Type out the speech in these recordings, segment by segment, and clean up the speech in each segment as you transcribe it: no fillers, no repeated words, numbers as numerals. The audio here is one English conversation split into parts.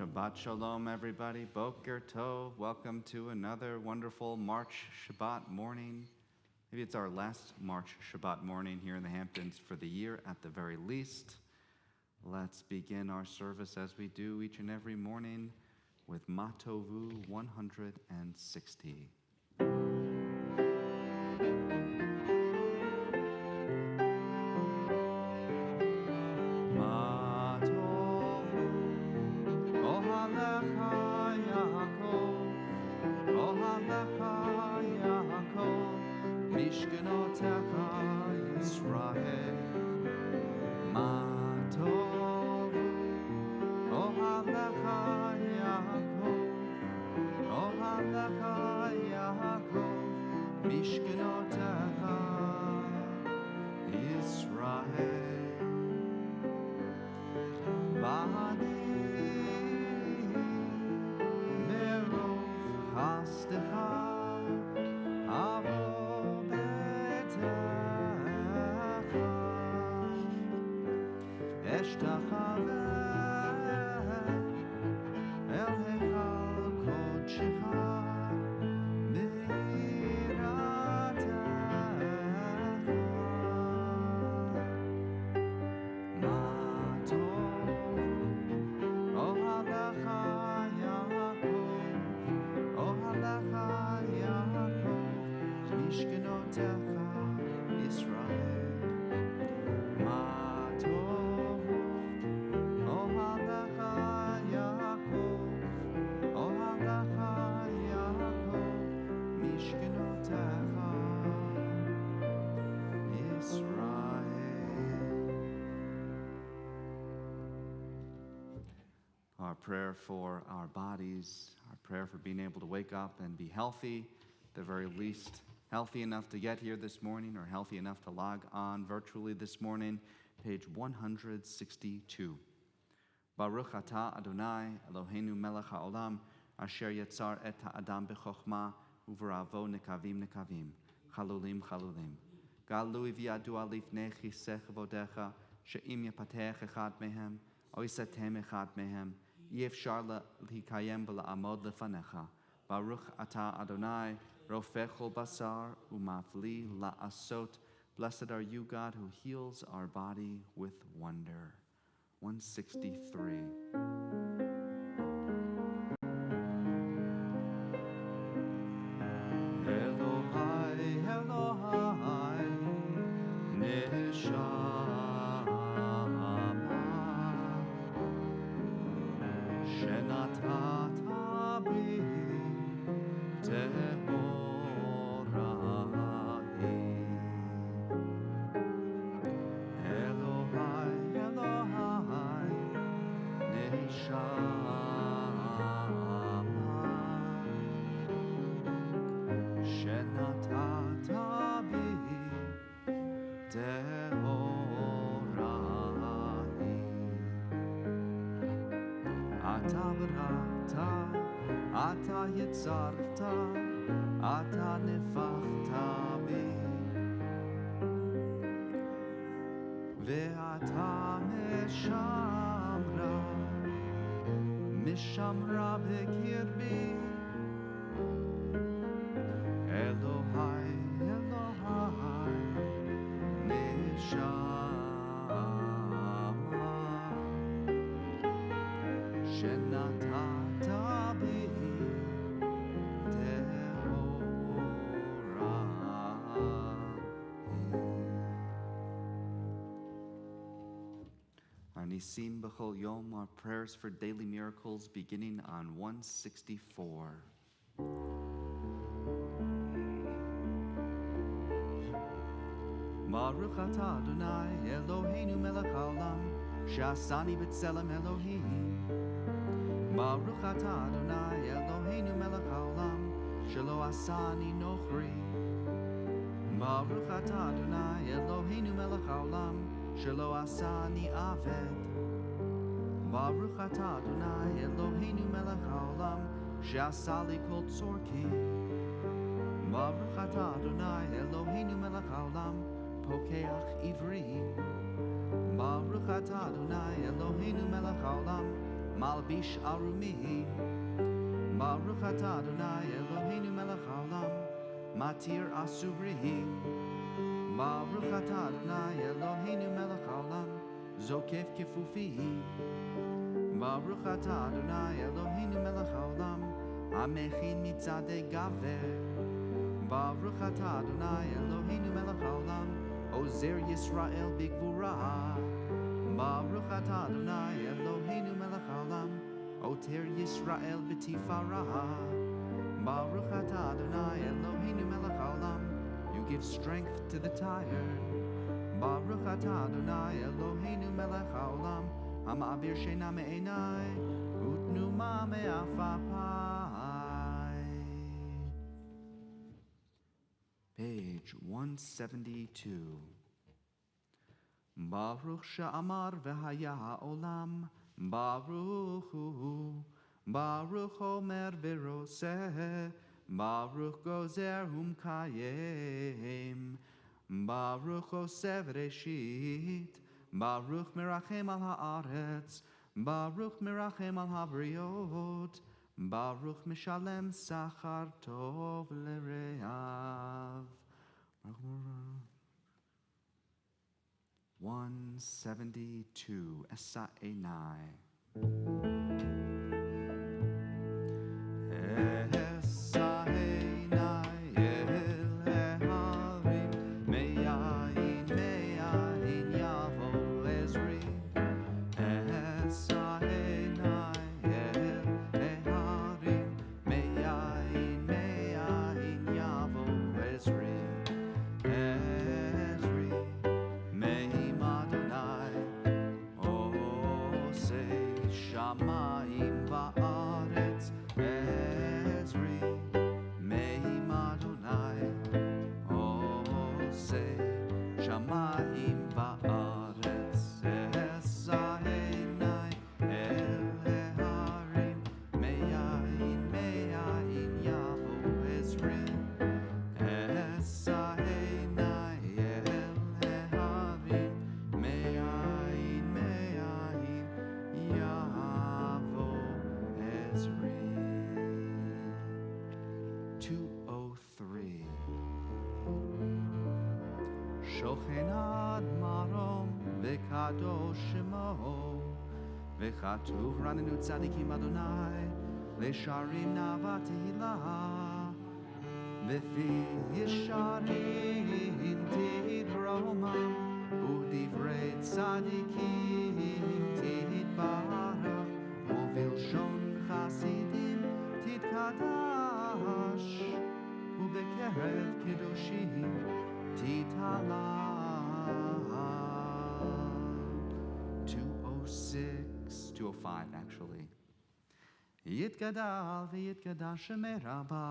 Shabbat Shalom, everybody. Boker Tov. Welcome to another wonderful March Shabbat morning. Maybe it's our last March Shabbat morning here in the Hamptons for the year at the very least. Let's begin our service as we do each and every morning with Matovu 160. Our prayer for our bodies, our prayer for being able to wake up and be healthy, at the very least healthy enough to get here this morning or healthy enough to log on virtually this morning, page 162. Baruch atah Adonai Eloheinu melech haolam asher yetzar et ha'adam b'chokhmah u'v'ravo nekavim nekavim chalulim chalulim galui v'yadu alifnei chisech vodecha she'im yapatech echad mehem o yisatem echad mehem Yefshar l'hikayem v'la'amod lefanecha. Baruch atah Adonai, rofech kol basar u'mafli la'asot. Blessed are you, God, who heals our body with wonder. 163. Elohai, Elohai, Neshama. Ata yitzarta, ata nefachta bi, ve'ata mishamra b'kirbi. Elohai, Elohai, neshama, shenatata bi. Nisim b'chol yom, our prayers for daily miracles, beginning on 164. Baruch atah Adonai Eloheinu melech haolam, she'asani b'tzelem Elohim. Baruch atah Adonai Eloheinu melech haolam, shelo asani nochri. Baruch atah Adonai Eloheinu melech haolam, shelo asani aved. Baruch atah Adonai Eloheinu melech haolam, she'asa li kol tzorki. Baruch atah Adonai Eloheinu melech haolam, pokeach ivri. Baruch atah Adonai Eloheinu melech haolam, malbish arumim. Baruch atah Adonai Eloheinu melech haolam, matir asurim. Baruch atah Adonai Eloheinu melech haolam, zokef kefufim. Baruch atah Adonai Eloheinu melech haolam, hamechin mitzadei gaver. Baruch atah Adonai Eloheinu melech haolam, ozer Yisrael bigvura. Baruch atah Adonai Eloheinu melech haolam, oter Yisrael b'tifara. Baruch atah Adonai Eloheinu melech haolam, you give strength to the tired. Baruch atah Adonai Eloheinu melech haolam, hama'avir sheina me'enai, utnuma me'afapai. Page 172. Baruch she'amar v'haya ha'olam, Baruch hu, Baruch omer v'roseh, Baruch gozer umkayem, Baruch oseh v'reshit, Baruch merachem al haaretz, Baruch merachem al habriot, Baruch mishalem sachar tov l'reav. 172, Esa Enai. Esa Enai el Eharim, Me'ayin Yavo Ezri. Esa Enai el Eharim, Me'ayin Yavo Ezri. Shamayim va'aretz Ezri, Me'im Adonai, Oseh Shamayim va'aretz. Esa Enai el Eharim, Me'ayin Yavo Ezri. Esa Enai el Eharim, Me'ayin Yavo Ezri. 203. Shochen ad marom v'kadosh shemo, v'chatuv ranenu tzadikim Adonai, le'sharim nava tehillah, v'fi yesharim tidrahomam, u'divrei tzadikim titbarach, u'vilshon chasidim titkadash, u'bekerev kedoshim titala. 206, 205 actually. Yitgadal v'yitgadash meraba,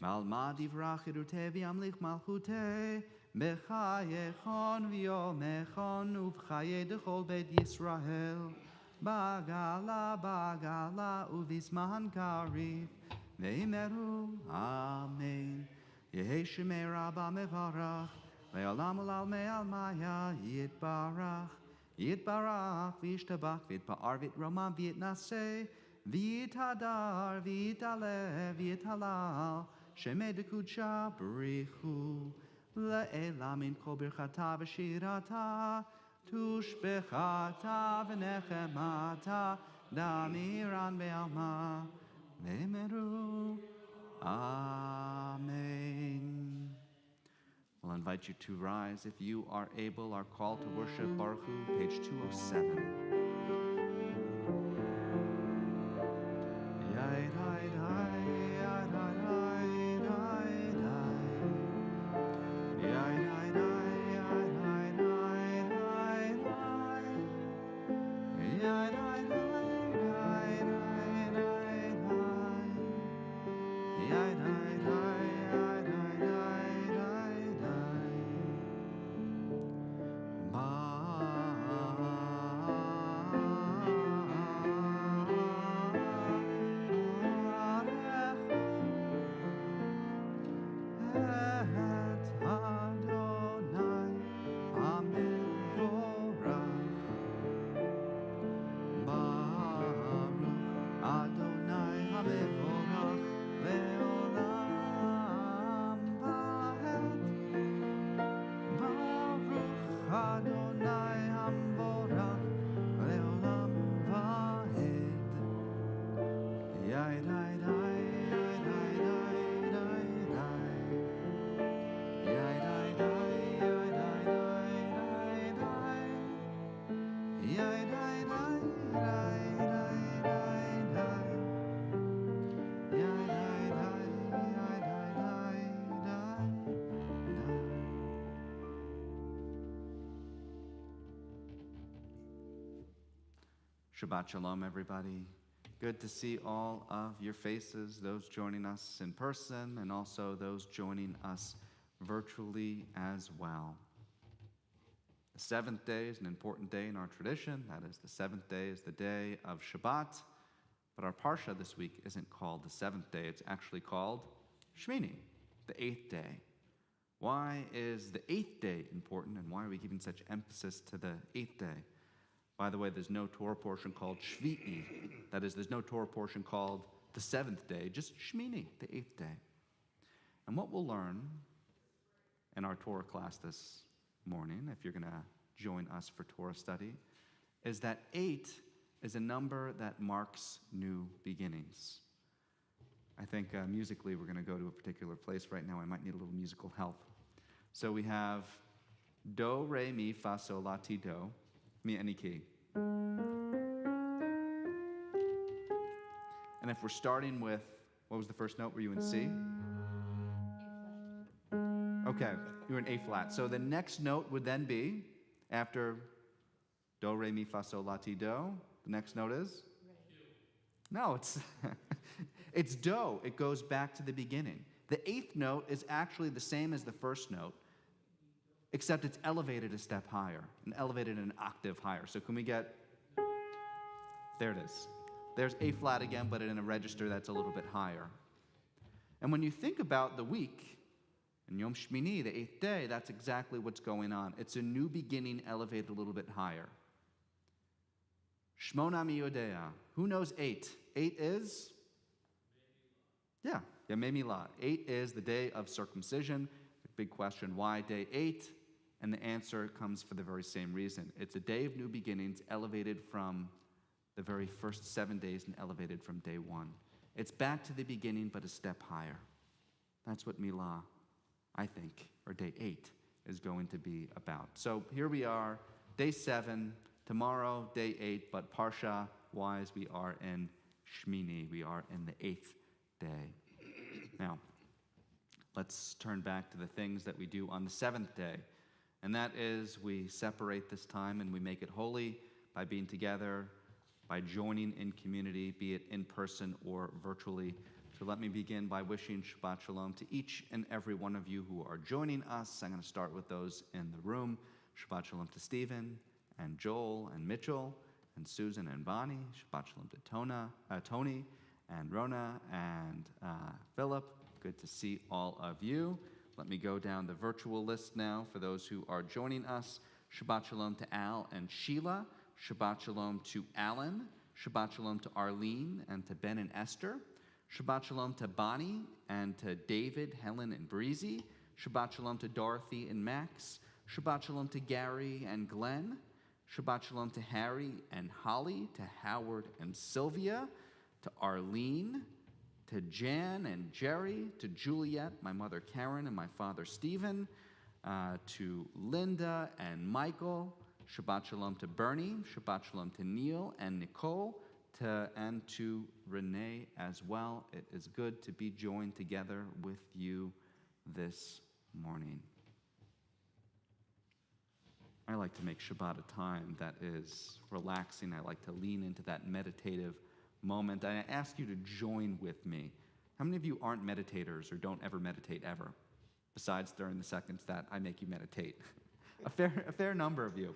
malma divrach irute v'yamlich malchute, b'chayechon v'yomechon uv'chaye dechol bet Yisrael, bagala uv'izman karif, v'yimeru amen. Yehi shemei rabba mevarach, ve'olam ulal me'al maya yitbarach, yitbarach v'yishtabach v'yitpa'ar v'yitromam v'yitnaseh, v'yithadar v'yitale v'yithalal, shemei dekudsha b'richu, le'elam min kol birchata v'shirata, tushbechata v'nechemata, damiran be'alma, ve'meru amen. I'll invite you to rise if you are able. Our call to worship, Baruch Hu, page 207. Baruch Shabbat Shalom, everybody. Good to see all of your faces, those joining us in person and also those joining us virtually as well. The seventh day is an important day in our tradition. That is, the seventh day is the day of Shabbat. But our Parsha this week isn't called the seventh day. It's actually called Shmini, the eighth day. Why is the eighth day important, and why are we giving such emphasis to the eighth day? By the way, there's no Torah portion called Shvi'i. That is, there's no Torah portion called the seventh day, just Shmini, the eighth day. And what we'll learn in our Torah class this morning, if you're going to join us for Torah study, is that 8 is a number that marks new beginnings. I think musically we're going to go to a particular place right now. I might need a little musical help. So we have Do, Re, Mi, Fa, Sol, La, Ti, Do. Me, any key. And if we're starting with, what was the first note? Were you in C? Okay, you were in A flat. So the next note would then be, after Do, Re, Mi, Fa, Sol, La, Ti, Do, the next note is? No, it's, it's Do. It goes back to the beginning. The eighth note is actually the same as the first note, except it's elevated a step higher, and elevated an octave higher. So can we get, there it is. There's A flat again, but in a register that's a little bit higher. And when you think about the week, in Yom Shmini, the eighth day, that's exactly what's going on. It's a new beginning elevated a little bit higher. Shmona mi yodea. Who knows 8? 8 is? Yeah, Yemei Milah. 8 is the day of circumcision. Big question, why day 8? And the answer comes for the very same reason. It's a day of new beginnings, elevated from the very first 7 days and elevated from day 1. It's back to the beginning, but a step higher. That's what Milah, I think, or day 8 is going to be about. So here we are, day 7, tomorrow, day 8, but Parsha-wise, we are in Shmini. We are in the 8th day. Now, let's turn back to the things that we do on the 7th day. And that is, we separate this time and we make it holy by being together, by joining in community, be it in person or virtually. So let me begin by wishing Shabbat Shalom to each and every one of you who are joining us. I'm going to start with those in the room. Shabbat Shalom to Stephen and Joel and Mitchell and Susan and Bonnie. Shabbat Shalom to Tony and Rona and Philip. Good to see all of you. Let me go down the virtual list now for those who are joining us. Shabbat Shalom to Al and Sheila. Shabbat Shalom to Alan. Shabbat Shalom to Arlene and to Ben and Esther. Shabbat Shalom to Bonnie and to David, Helen, and Breezy. Shabbat Shalom to Dorothy and Max. Shabbat Shalom to Gary and Glenn. Shabbat Shalom to Harry and Holly, to Howard and Sylvia, to Arlene, to Jan and Jerry, to Juliet, my mother Karen, and my father Stephen, to Linda and Michael. Shabbat Shalom to Bernie. Shabbat Shalom to Neil and Nicole, and to Renee as well. It is good to be joined together with you this morning. I like to make Shabbat a time that is relaxing. I like to lean into that meditative moment. I ask you to join with me. How many of you aren't meditators or don't ever meditate ever? Besides during the seconds that I make you meditate. a fair number of you.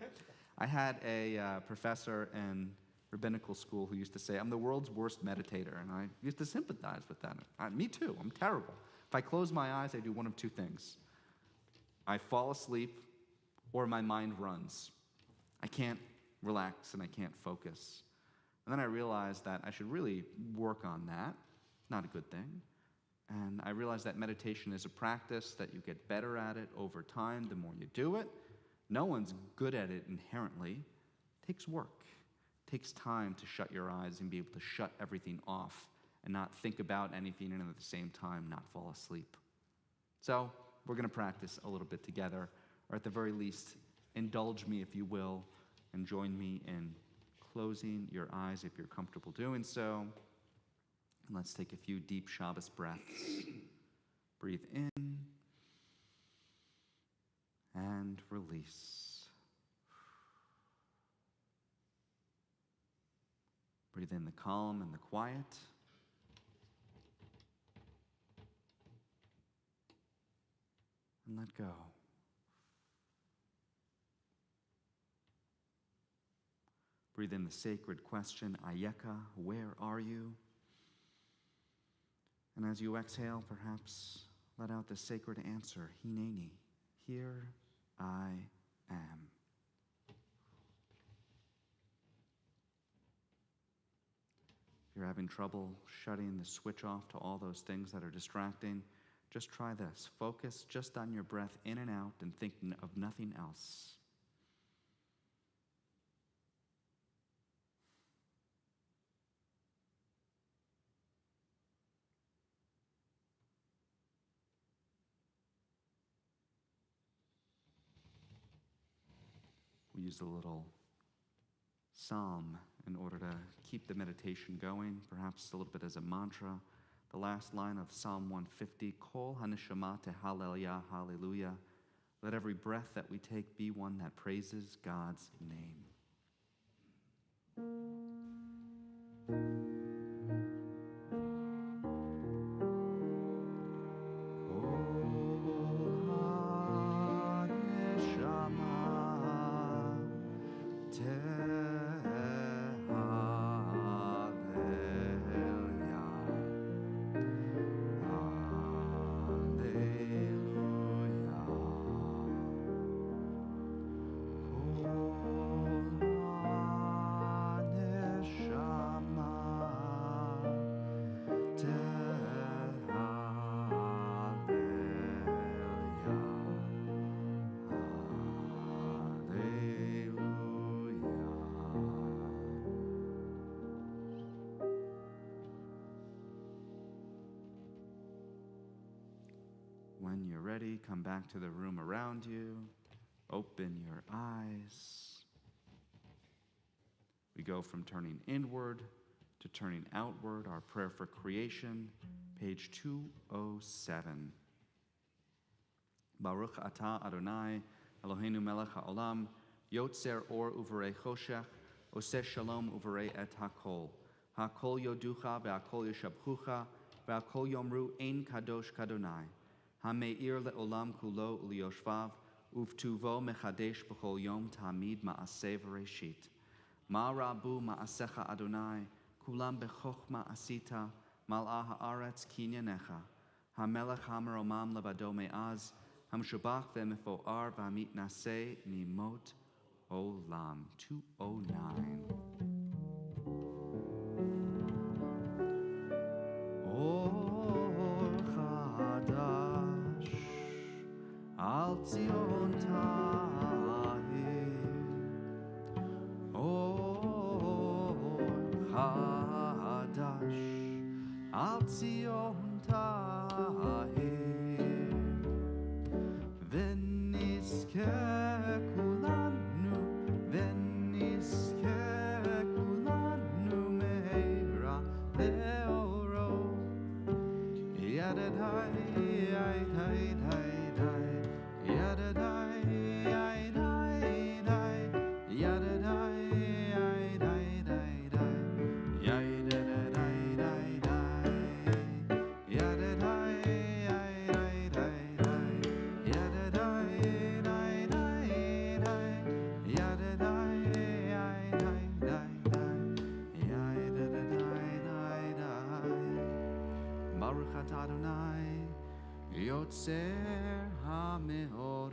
I had a professor in rabbinical school who used to say, I'm the world's worst meditator, and I used to sympathize with that. Me too, I'm terrible. If I close my eyes, I do one of two things. I fall asleep, or my mind runs. I can't relax and I can't focus. And then I realized that I should really work on that. Not a good thing. And I realized that meditation is a practice, that you get better at it over time the more you do it. No one's good at it inherently. It takes work. It takes time to shut your eyes and be able to shut everything off and not think about anything and at the same time not fall asleep. So we're going to practice a little bit together, or at the very least, indulge me, if you will, and join me in closing your eyes if you're comfortable doing so. And let's take a few deep Shabbos breaths. Breathe in and release. Breathe in the calm and the quiet. And let go. Breathe in the sacred question, Ayeka, where are you? And as you exhale, perhaps let out the sacred answer, Hineni, here I am. If you're having trouble shutting the switch off to all those things that are distracting, just try this. Focus just on your breath in and out and thinking of nothing else. We use a little psalm in order to keep the meditation going, perhaps a little bit as a mantra. The last line of Psalm 150, Kol haneshama tehallel, hallelujah. Let every breath that we take be one that praises God's name. When you're ready, come back to the room around you. Open your eyes. We go from turning inward to turning outward. Our prayer for creation, page 207. Baruch atah Adonai, Eloheinu melech haolam, yotzer or uverei choshech, oseh shalom uverei et hakol. Hakol yoducha ve'akol yeshabchucha, ve'akol yomru ein kadosh kadonai. Hameir le'olam kulo u'liyoshvav, uvtuvo mechadesh b'chol yom tamid ma'aseh v'reshit. Ma rabu ma'asecha Adonai, kulam bechochma asita, mal'a ha'aretz kinyanecha. Hamelech hameromam levado me'az, hamshabach ve'mefo'ar v'hamit naseh mimot olam. 209. Al Zion tahir, or chadash. Al Zion tahir, v'nizke kulanu meira leoro. Yadadai, yadai. Baruch atah Adonai, yotzer hameorot.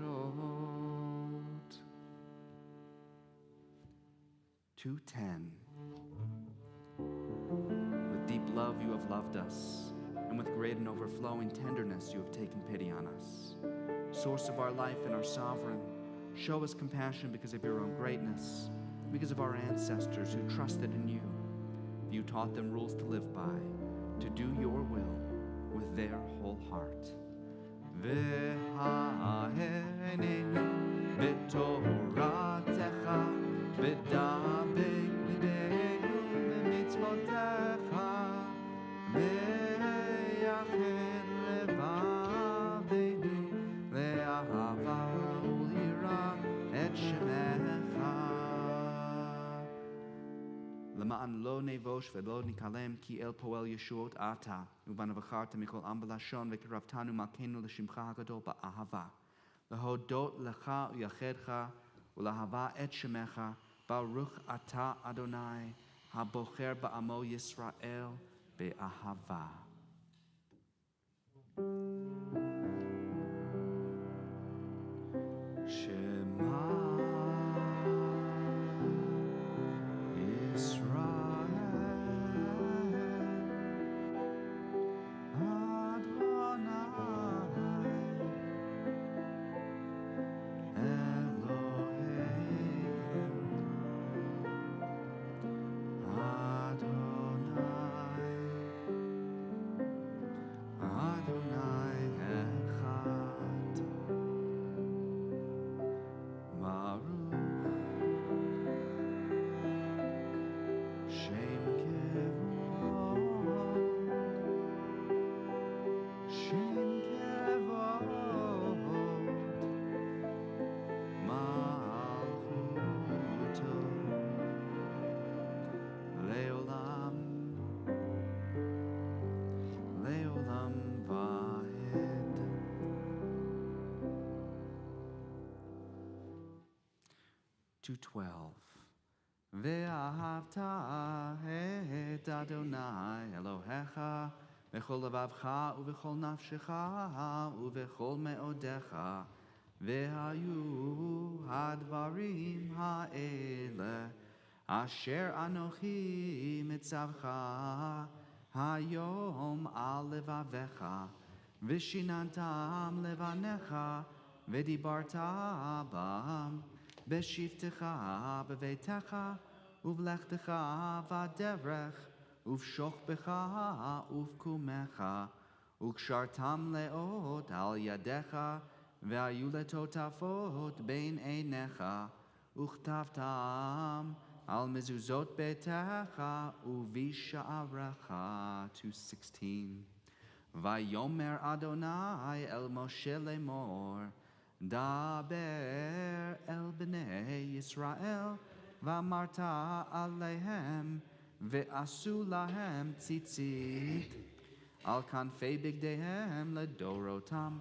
210. With deep love you have loved us, and with great and overflowing tenderness you have taken pity on us. Source of our life and our sovereign, show us compassion because of your own greatness, because of our ancestors who trusted in you. You taught them rules to live by, to do your will with their whole heart. V'ha'enenu b'toratecha v'dabek למען לא נבוש ולא נקלם, כי אל פועל ישועות אתה, ובנו בחרת מכל עם ולשון, וקרבתנו מלכנו לשמך הגדול באהבה. להודות לך ויחדך, ולהבא את שמך, ברוך אתה אדוני, הבוחר בעמו ישראל באהבה. To 12. ואהבת את אדוני אלוהיך בכל לבבך ובכל נפשך ובכל מאודיך, והיו הדברים האלה אשר אנוכי מצווך היום על לבביך, ושיננתם לבניך ודיברת בם בשבתך בביתך ובלכתך בדרך ובשוכבך ובקומך, וקשרתם לאות על ידיך, והיו לטוטפות בין עיניך, וכתבתם על מזוזות ביתך ובשעריך. 2:16. ויאמר אדוני אל משה לאמור, דבר אל בני ישראל, ואמרת עליהם, ועשו להם ציצית על כנפי בגדיהם לדורותם,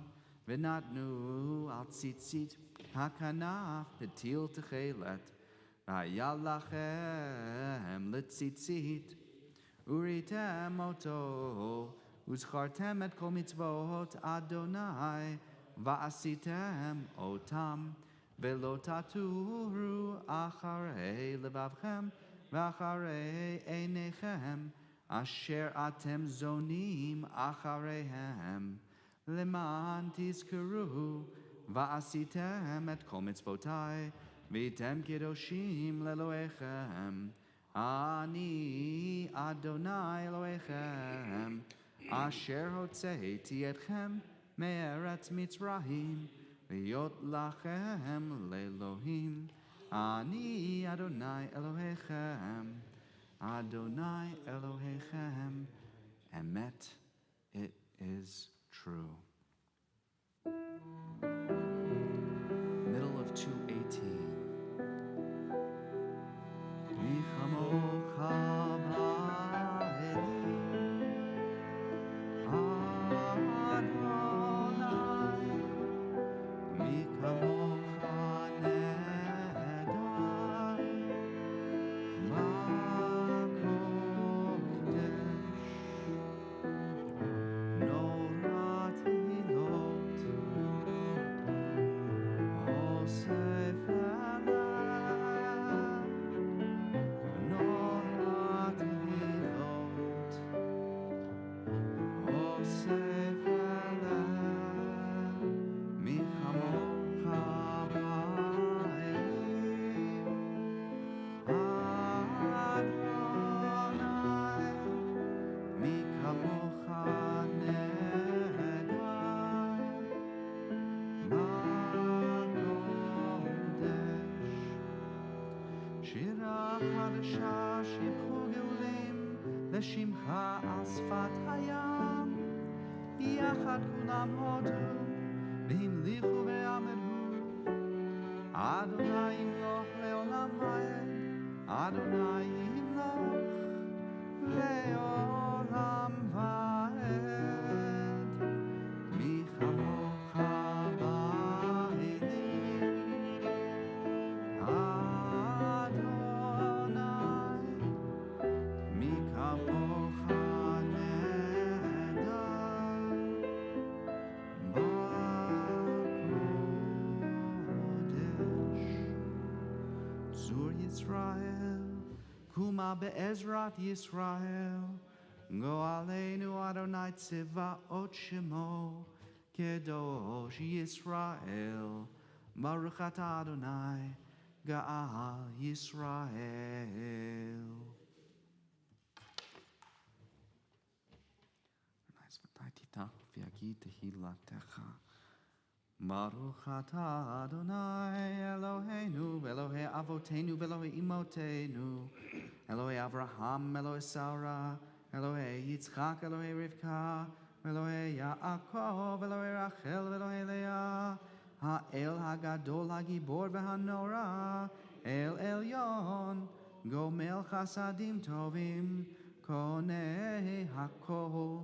ונתנו על ציצית הכנף פתיל תכלת, והיה לכם לציצית, וראיתם אותו, וזכרתם את כל מצוות אדוני, ועשיתם אותם, ולא תטורו אחרי לבבכם ואחרי עיניכם, אשר אתם זונים אחריהם, למען תזכרו, ועשיתם את כל מצוותי, והייתם קדושים לאלוהיכם. אני אדוני אלוהיכם, אשר הוצאתי אתכם מארץ מצרים, להיות לכם לאלוהים. אני אדוני אלוהיכם, Adonai Elohechem. Emet, it is true. Middle of 2:18. לשמך על שפת הים, יחד כולם הודו והמליכו ואמרו, אדוני ימלוך לעולם ועד, אדוני ימלוך לעולם ועד. מי כמוך באלים, אדוני, מי כמוך נהדר בקודש. צור ישראל, קומה בעזרת ישראל, גואלנו אדוני צבאות שמו, קדוש ישראל, ברוך אתה אדוני, גאל ישראל. שפתי תיתח ויגיד תהילתך. ברוך אתה אדוני אלוהינו ואלוהי אבותינו ואלוהי אמותינו, אלוהי אברהם, אלוהי שרה, אלוהי יצחק, אלוהי רבקה, אלוהי יעקב, אלוהי רחל ואלוהי לאה, האל הגדול הגיבור והנורא, אל עליון, גומל חסדים טובים, קונה הכל,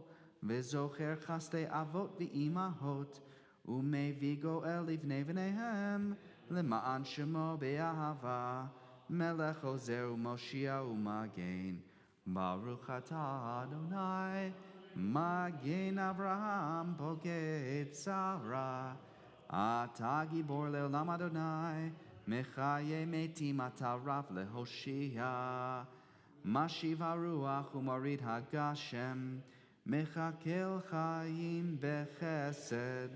וזוכר חסדי אבות ואימהות, ומביא גואל לבני בניהם, למען שמו באהבה, מלך עוזר ומושיע ומגן. ברוך אתה אדוני, מגן אברהם בוגד שרה. אתה גיבור לעולם אדוני, מחיי מתים אתה רב להושיע. משיב הרוח ומוריד הגשם, מחכל חיים בחסד,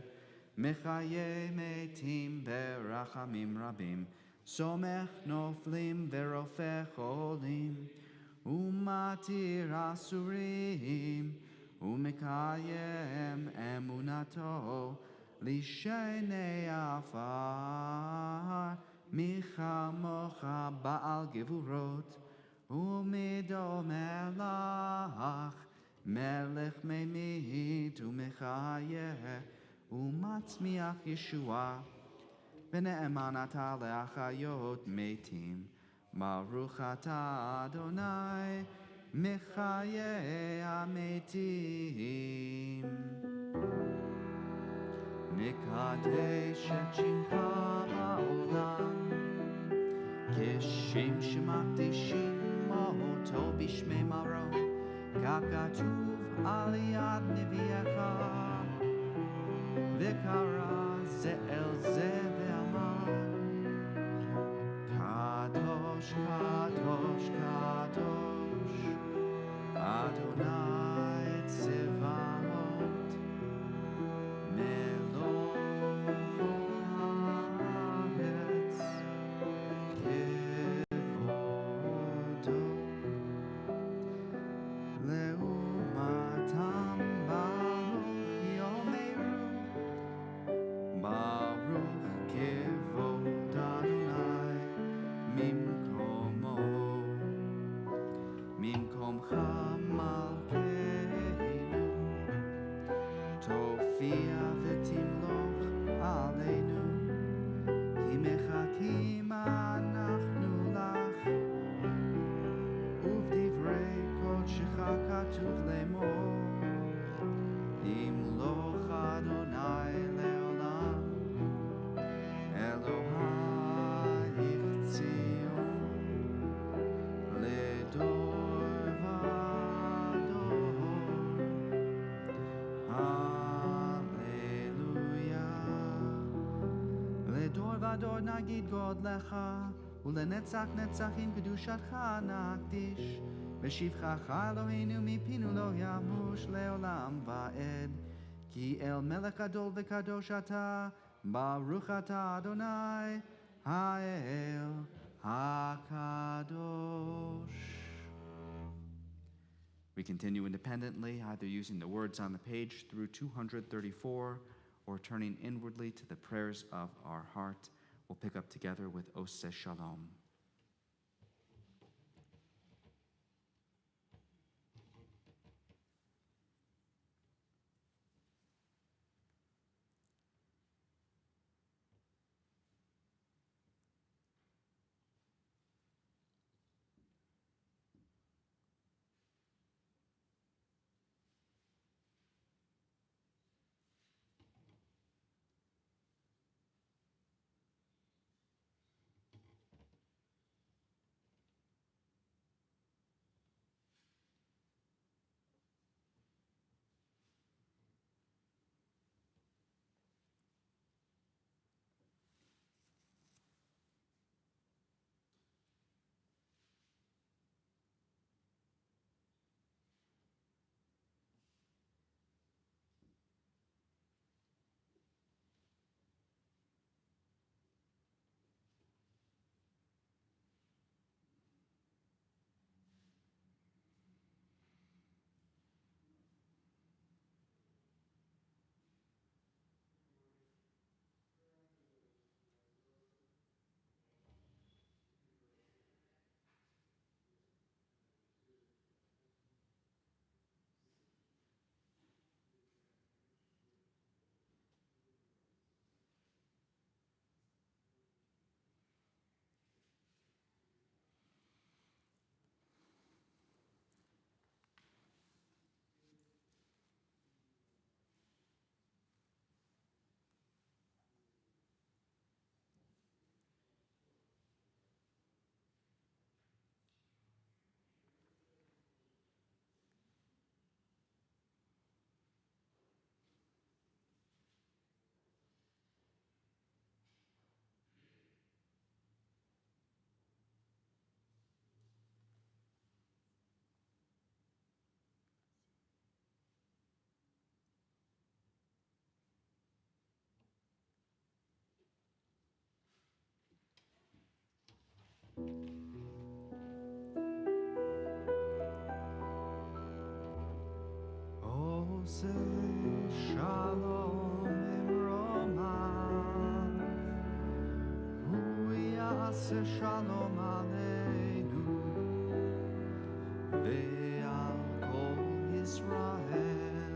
מחיי מתים ברחמים רבים, סומך נופלים ורופא חולים, ומתיר אסורים, ומקיים אמונתו לשני עפר. מי כמוך בעל גבורות, ומדומה לך, מלך ממית ומחיה, ומצמיח ישועה, ונאמן אתה להחיות מתים. ברוך אתה אדוני, מחיי המתים. נקדש את שמך בעולם, כשם שמקדישים אותו בשמי מרום, ככתוב על יד נביאך. וקרא זה אל זה ואמר, קדוש, קדוש, קדוש, אדוני צבאות, מלוך הארץ, כבודו. לעומתם ברוך יאמרו, ברוך כבוד אדוני ממקומו, ממקומך מלכנו, תופיע ותמלוך עלינו, כי מחכים אנחנו לך, ובדברי קודשך כתוב לאמור, ימלוך אדוני לעולם, אלוהיך ציון, לדור ודור. הללויה. לדור ודור נגיד גודלך, ולנצח נצחים קדושתך נקדיש. ושבחך אלוהינו מפינו לא ימוש לעולם ועד. כי אל מלך גדול וקדוש אתה, ברוך אתה אדוני, האל הקדוש. We continue independently, either using the words on the page through 234 or turning inwardly to the prayers of our heart. We'll pick up together with Ose Shalom. Shalom Imromav, Hu Yaseh Shalom Aleinu, Ve'al Kol Yisrael,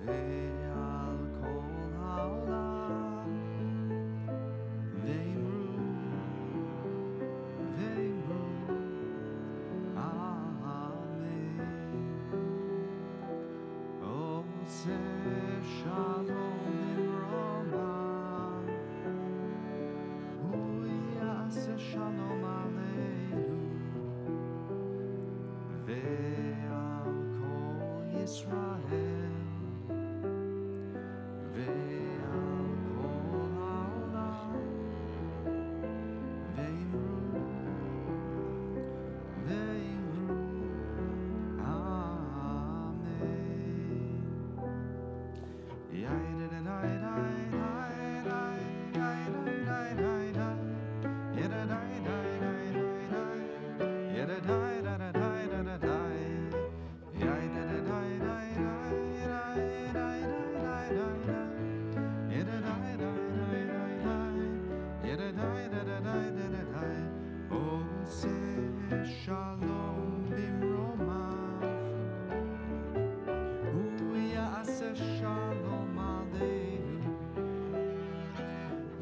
Ve'al Kol Ha'olam, Ve'imru, Ve'imru, Amen. Shalom Imromav, Hu Yaseh Shalom Aleinu, Ve'al Kol Yisrael, Ve'al Kol Ha'olam, Ve'imru, Ve'imru, Shalom Bimromav, Hu Yaseh Shalom Aleinu,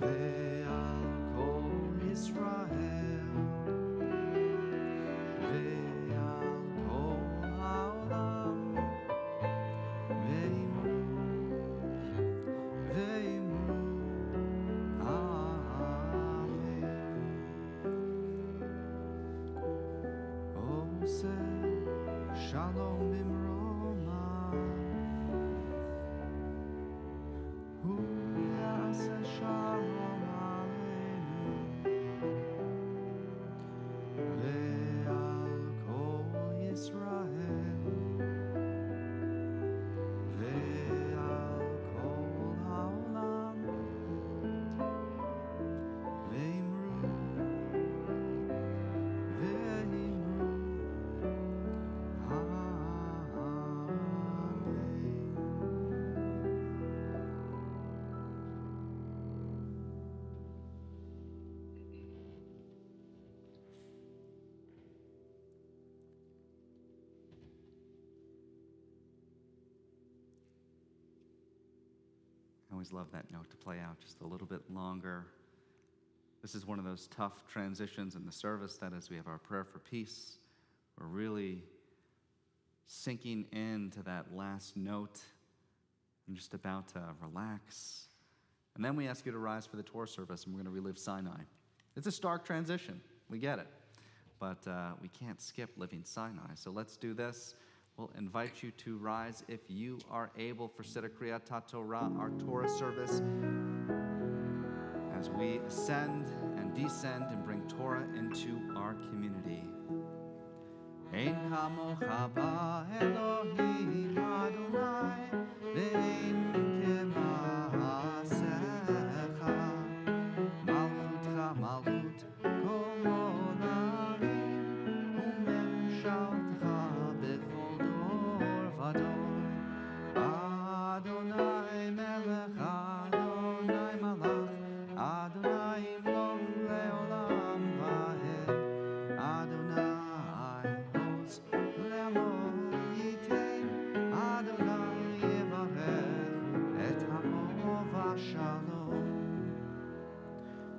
Ve'al Kol Yisrael, Ve'al Kol Ha'olam, Ve'imru, Ve'imru, Amen. Shalom Imromav, Hu Yaseh Shalom Aleinu, Ve'al Kol Yisrael, Ve'al Kol Ha'olam, Ve'imru, Ve'imru, I always love that note to play out just a little bit longer. This is one of those tough transitions in the service, that as we have our prayer for peace, we're really sinking into that last note and just about to relax. And then we ask you to rise for the Torah service, and we're going to relive Sinai. It's a stark transition. We get it. But we can't skip living Sinai. So let's do this. We'll invite you to rise if you are able for Seder Kriyat Torah, our Torah service, as we ascend and descend and bring Torah into our community. Ein kamocha ba'Elohim Adonai, ve'ein kema'asecha, malchutcha malchut kol olamim, u'memshaltecha bechol dor vador. Adonai melech, Adonai malach, Adonai imloch le'olam va'ed, Adonai hoz le'amor yitain, Adonai yivarech et hamo v'shalom.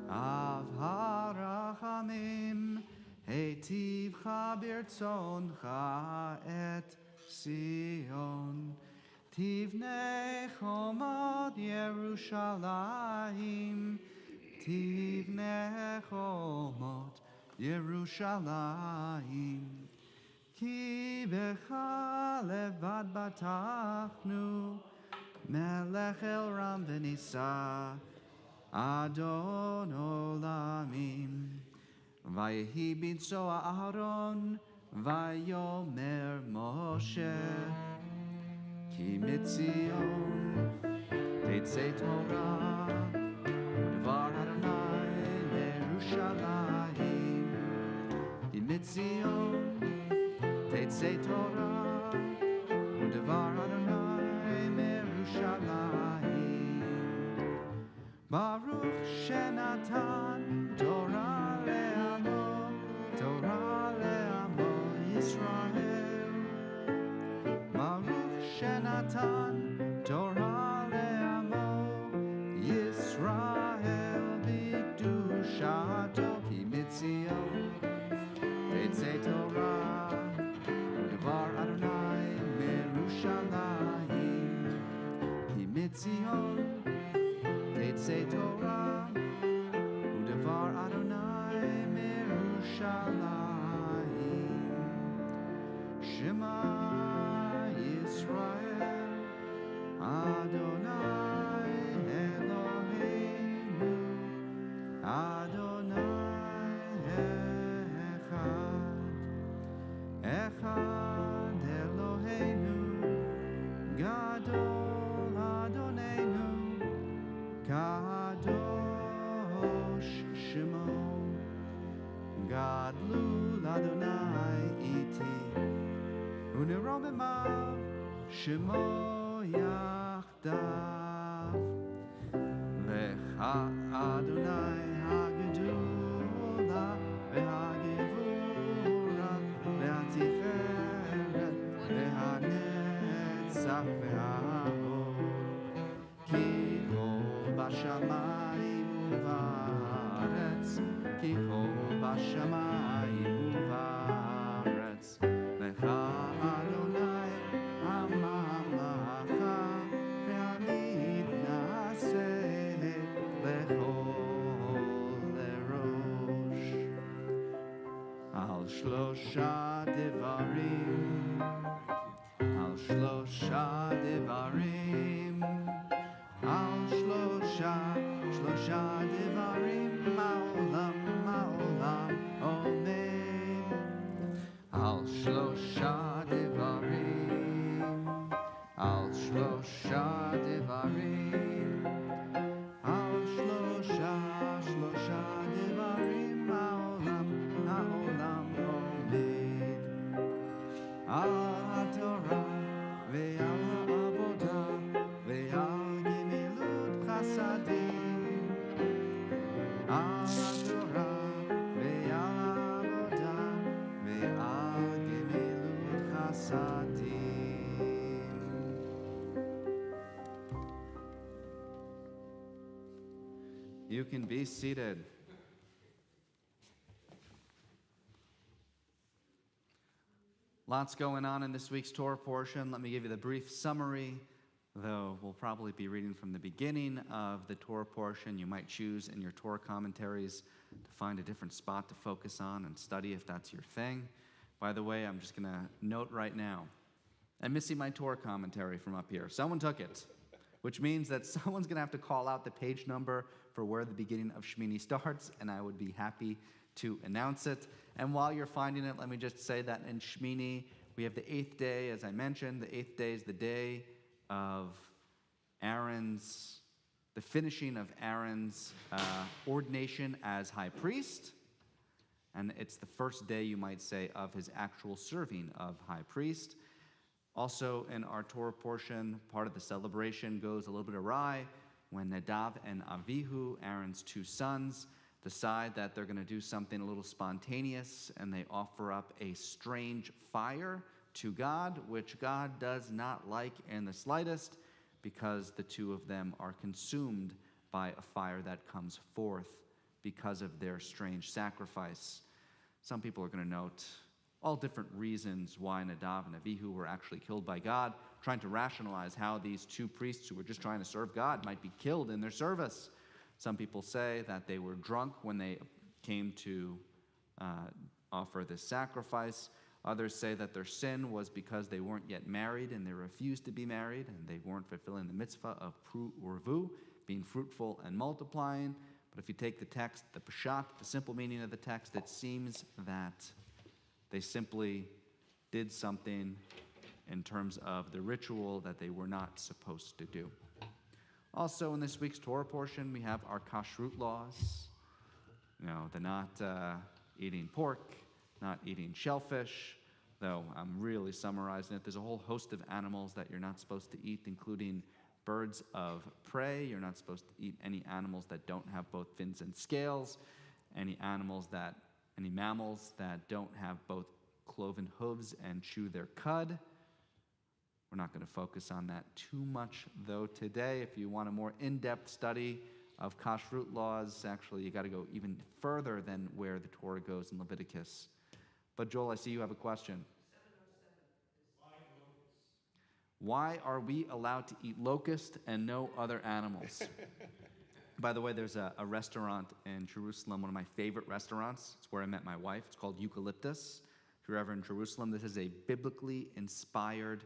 Av harachamim heitivcha b'rtzoncha et Sion. Tivnei chomot Yerushalayim, Tivnei chomot Yerushalayim, Ki becha levad batachnu, Melech el ram v'nisa, Adon olamim. Vayehi b'tzo Aharon, Vayomer Moshe, Ki mitzion teitzei Torah, U'devar Adonai leYerushalayim. Ki mitzion teitzei Torah, Udevar Adonai Merushalayim. Baruch Shenatan Torah le'amo Yisrael. Baruch Shenatan Torah le'amo Yisrael b'kedushato ki mitzion tetzei Torah u'devar Adonai merushalayim ki mitzion tetzei Torah u'devar Adonai merushalayim. Shema Yisrael Adonai Eloheinu Adonai Echad Eloheinu Gadol Adonenu Kadosh Shemo Gadlu Adonai iti Uneromemav Shemo Yachdav Lecha Adonai Hagedula V'Hagevura V'Hatiferet V'Hanetzach V'Hahod Ki ho b'shamayim u'va'aretz Ki ho b'shamayim u'va'aretz Lecha Adonai Hamamlacha Ve'amid na'aseh Lechol lerosh Al shlosha devarim Al shlosha devarim Al shlosha devarim Ma'olam omed Al shlosha devarim Al shlosha devarim Al shlosha devarim Ma'olam omed Al Torah ve'al ha'avodah ve'al gemilut chasadim Al Torah ve'al ha'avodah ve'al gemilut chasadim. You can be seated. Lots going on in this week's Torah portion. Let me give you the brief summary, though we'll probably be reading from the beginning of the Torah portion. You might choose in your Torah commentaries to find a different spot to focus on and study if that's your thing. By the way, I'm just going to note right now, I'm missing my Torah commentary from up here. Someone took it, which means that someone's going to have to call out the page number for where the beginning of Shmini starts, and I would be happy to announce it. And while you're finding it, let me just say that in Shmini, we have the 8th day, as I mentioned. The 8th day is the day of the finishing of Aaron's ordination as high priest. And it's the first day, you might say, of his actual serving of high priest. Also, in our Torah portion, part of the celebration goes a little bit awry when Nadav and Avihu, Aaron's two sons, decide that they're going to do something a little spontaneous, and they offer up a strange fire to God, which God does not like in the slightest, because the two of them are consumed by a fire that comes forth because of their strange sacrifice. Some people are going to note all different reasons why Nadav and Avihu were actually killed by God, trying to rationalize how these two priests who were just trying to serve God might be killed in their service. Some people say that they were drunk when they came to offer this sacrifice. Others say that their sin was because they weren't yet married and they refused to be married and they weren't fulfilling the mitzvah of pru urvu, being fruitful and multiplying. But if you take the text, the pashat, the simple meaning of the text, it seems that they simply did something in terms of the ritual that they were not supposed to do. Also, in this week's Torah portion, we have our kashrut laws. The not eating pork, not eating shellfish, though I'm really summarizing it. There's a whole host of animals that you're not supposed to eat, including birds of prey. You're not supposed to eat any animals that don't have both fins and scales, any mammals that don't have both cloven hooves and chew their cud. We're not going to focus on that too much, though, today. If you want a more in-depth study of kashrut laws, actually, you got to go even further than where the Torah goes in Leviticus. But Joel, I see you have a question. 707. Why are we allowed to eat locust and no other animals? By the way, there's a restaurant in Jerusalem, one of my favorite restaurants. It's where I met my wife. It's called Eucalyptus. If you're ever in Jerusalem, this is a biblically inspired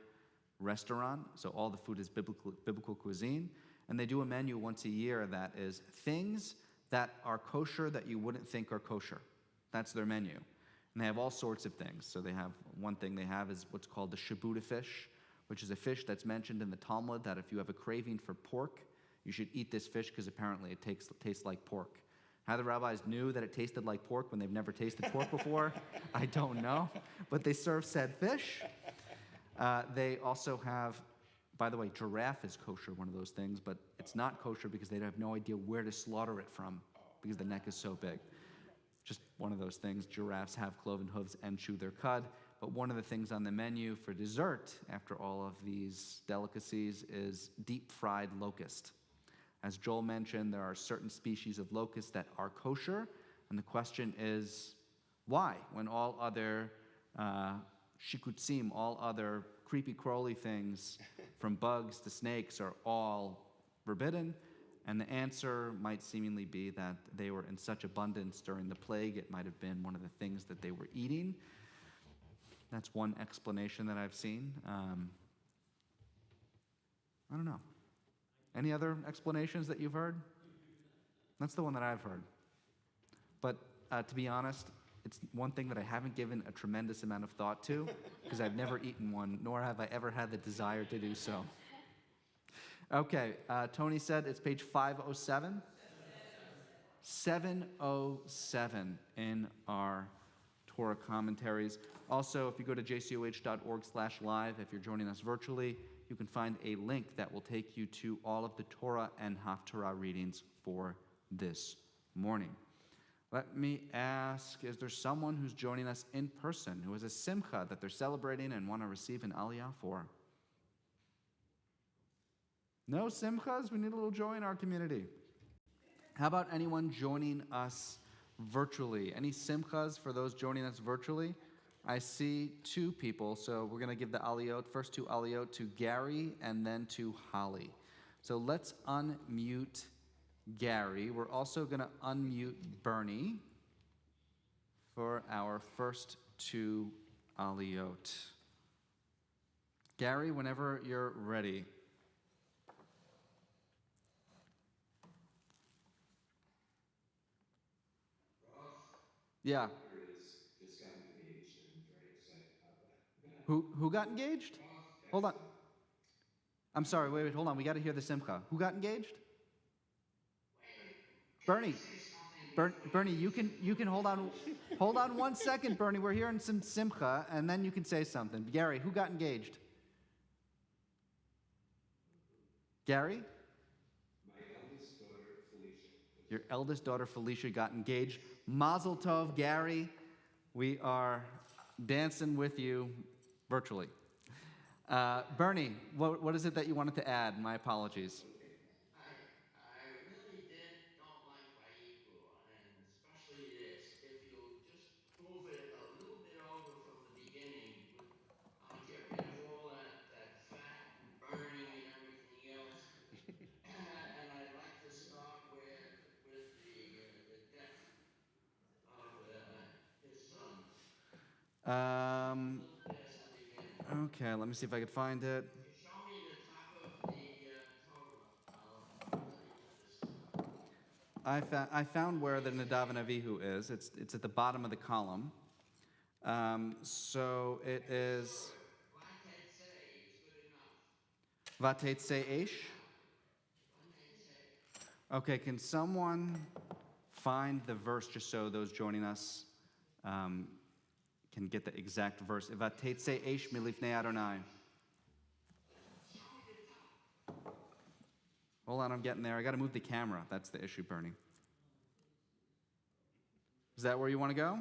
restaurant. So all the food is biblical cuisine. And they do a menu once a year that is things that are kosher that you wouldn't think are kosher. That's their menu. And they have all sorts of things. So they have, one thing they have is what's called the Shabbat fish, which is a fish that's mentioned in the Talmud that if you have a craving for pork, you should eat this fish because apparently it tastes like pork. How the rabbis knew that it tasted like pork when they've never tasted pork before, I don't know. But they serve said fish. They also have, by the way, giraffe is kosher, one of those things, but it's not kosher because they have no idea where to slaughter it from because the neck is so big. Just one of those things. Giraffes have cloven hooves and chew their cud. But one of the things on the menu for dessert, after all of these delicacies, is deep-fried locust. As Joel mentioned, there are certain species of locust that are kosher, and the question is, why? When all other shikutzim, all other creepy-crawly things, from bugs to snakes, are all forbidden? And the answer might seemingly be that they were in such abundance during the plague, it might have been one of the things that they were eating. That's one explanation that I've seen. I don't know. Any other explanations that you've heard? That's the one that I've heard. But to be honest, it's one thing that I haven't given a tremendous amount of thought to because I've never eaten one, nor have I ever had the desire to do so. Okay, Tony said it's page 507. 707 in our Torah commentaries. Also, if you go to jcoh.org/live, if you're joining us virtually, you can find a link that will take you to all of the Torah and Haftarah readings for this morning. Let me ask, is there someone who's joining us in person who has a simcha that they're celebrating and want to receive an aliyah for? No simchas? We need a little joy in our community. How about anyone joining us virtually? Any simchas for those joining us virtually? I see two people, so we're going to give the aliyot, first two aliyot to Gary and then to Holly. So let's unmute Gary. We're also going to unmute Bernie for our first two aliyot. Gary, whenever you're ready. Yeah. Just got engaged and very excited about that. Who got engaged? Hold on. I'm sorry, wait, hold on. We got to hear the simcha. Who got engaged? Bernie. Bernie, you can hold on. Hold on 1 second, Bernie. We're hearing some simcha, and then you can say something. Gary, who got engaged? Gary? My eldest daughter, Felicia. Your eldest daughter, Felicia, got engaged. Mazel tov, Gary. We are dancing with you virtually. Bernie, what is it that you wanted to add? My apologies. I really don't like Vayikru, and especially this. If you just move it a little bit over from the beginning, get rid of all that fat and burning and everything else. And I'd like to start with the death of his sons. Okay, let me see if I could find it. If you show me the top of the Torah, I'll tell you what this is. I found where the Nadav and Avihu is. It's at the bottom of the column. So it is Vatet Se Eish. Okay, can someone find the verse just so those joining us can get the exact verse. Vatetze eish milifnei Adonai. Show me the top. Hold on, I'm getting there. I got to move the camera. That's the issue, Bernie. Is that where you want to go?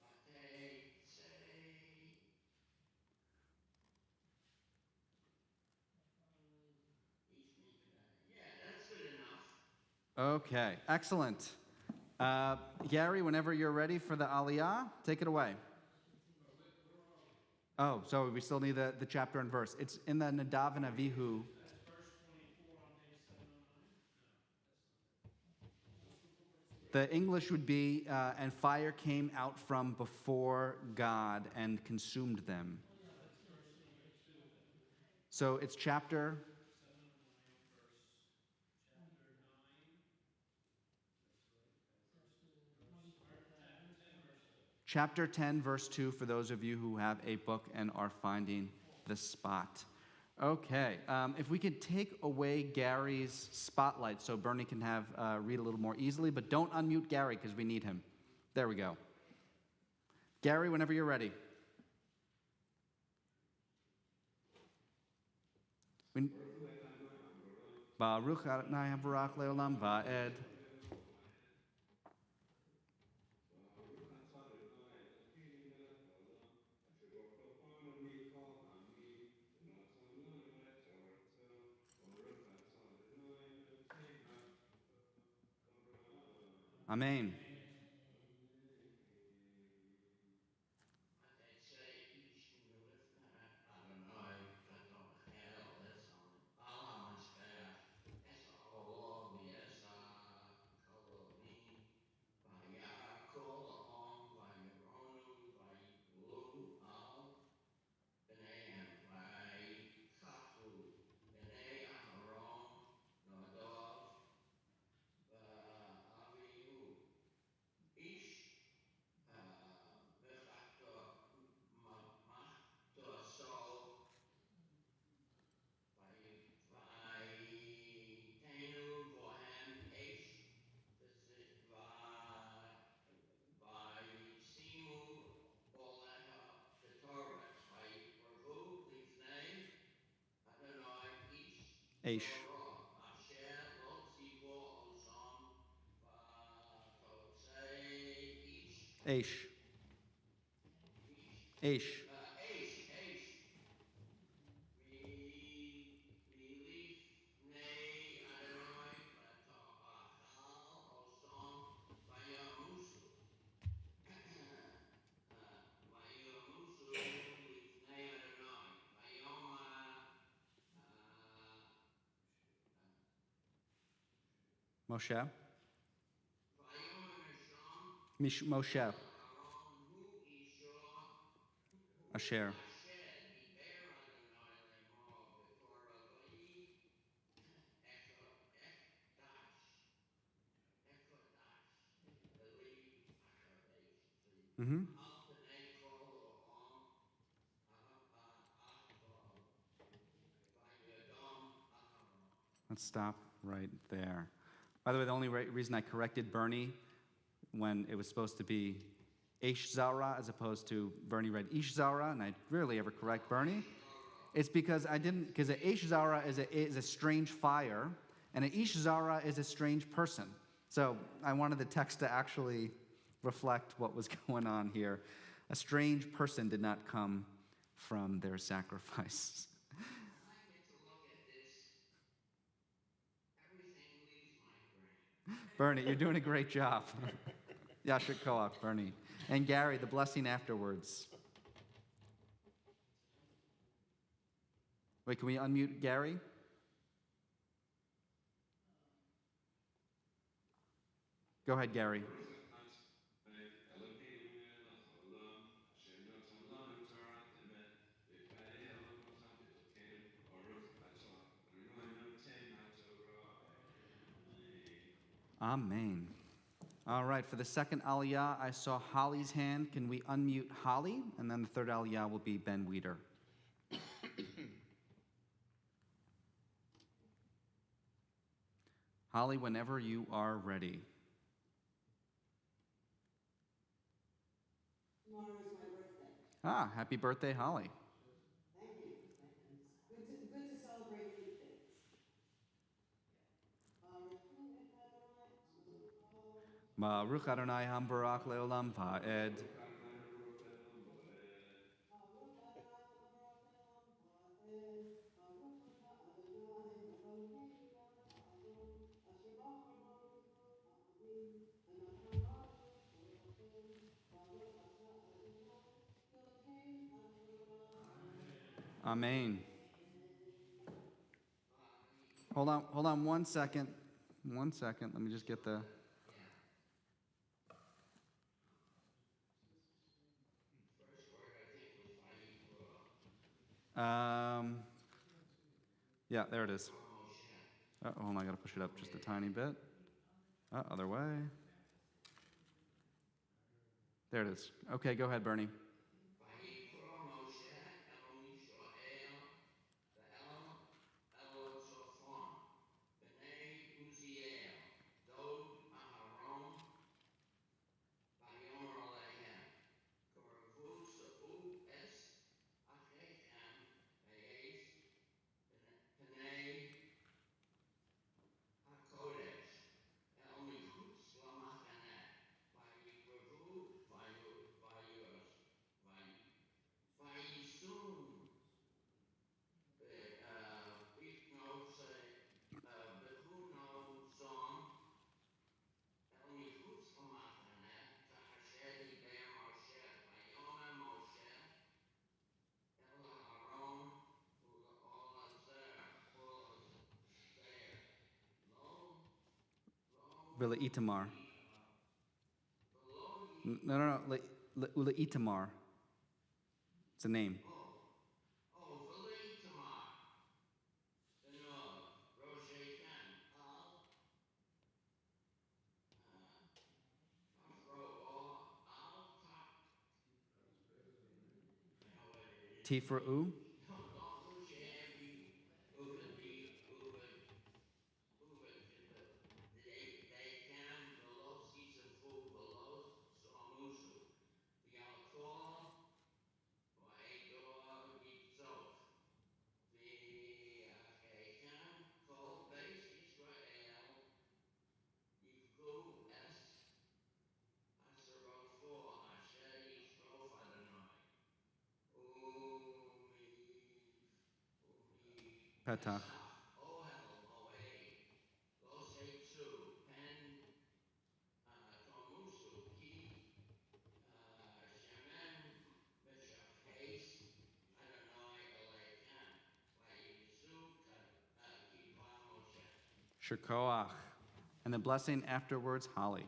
But they say, yeah, that's good enough. Okay, excellent. Gary, whenever you're ready for the Aliyah, take it away. Oh, so we still need the chapter and verse. It's in the Nadav and Avihu. That's verse 24 on page 709? No, The English would be, and fire came out from before God and consumed them. that's verse 22 then. So it's chapter 709, chapter 9. chapter 10, verse 2, for those of you who have a book and are finding the spot. Okay, if we could take away Gary's spotlight so Bernie can have read a little more easily, but don't unmute Gary because we need him. There we go. Gary, whenever you're ready. Baruch Adonai Habarach Leolam Va'ed. Amen. Say each milifna Adonai kator hell esan al hamashpeach esa olav esa kololim vaya kol ha'om vayaronu vayiplu al b'neihem vayikachlu b'nei Aharon Nadav v'Avihu ish so Vaitenu Vohem Aish Vaisimu Oleha Ketoret Vaipravu Lifnei Adonai Ish Aish. Torah Asher Lo Tzivo Ozon Vatotzei Ish Aish. Ish Aish. Aish Milifnei Adonai Vata'achal Ozon Vayamusu Vayamusu Lifnei Adonai Vayoma Moshe. Vayoma Moshe. Aaron Hu Isha Asher. Asher Diber Adonai Lemor Betorah Vayi Ekodash Eli Akadesh Mm-hmm. Al Pnei Kol Ha'am Achval Vayadam Aharon. Let's stop right there. By the way, the only reason I corrected Bernie when it was supposed to be Aish Zara as opposed to Bernie read Ish Zara, and I rarely ever correct Bernie. It's because I didn't, because an Aish Zara is a strange fire, and an Ish Zara is a strange person. So I wanted the text to actually reflect what was going on here. A strange person did not come from their sacrifice. When I get to look at this, everything leaves my brain. Bernie, you're doing a great job. Yashik Koach, Bernie. And Gary, the blessing afterwards. Wait, can we unmute Gary? Go ahead, Gary. Amen. All right, for the second aliyah, I saw Holly's hand. Can we unmute Holly? And then the third aliyah will be Ben Weeder. Holly, whenever you are ready. Tomorrow is my birthday. Ah, happy birthday, Holly. Thank you. It's good to celebrate good things. Baruch Adonai Hambarak Leolam Va'ed. Amen. Hold on 1 second. 1 second. Let me just get the. Yeah. First word I think was Vayikra. Yeah, there it is. Moshe. Oh, hold on, I gotta push it up just a tiny bit. Other way. There it is. Okay, go ahead, Bernie. Vayikra Moshe Elohim Yisrael ve'el Elotzofon b'nei Uziel Dod Aharon Vayomer Alehem Karavu Sa'u Es Achechem Be'ez P'nei HaKodesh El Michutz Lamachaneh Vayikrevu Vayisum Bechuno Zon El Michutz Lamachaneh Ka'asher Diber Moshe Vayomer Moshe El Aharon Ulazer Villa Itamar. Velo No. Ula Itamar. It's a name. V'lei Tamar Benov Roshechem Al Tafro Al Tak. I know what it is. Tifra'u. Don't lose your hand. They can below Sisafu below Somusu. The Alcohol or Ador Yitzot. V'achechem kol beis Yisrael yivku es asherofo asher yishrof Adonai umi Petach. pesach ohel moed lo seitzu pen tomusu ki shemen meshachais Adonai elechem vayisu kipa Moshe. Shekoach. And the blessing afterwards, Holly.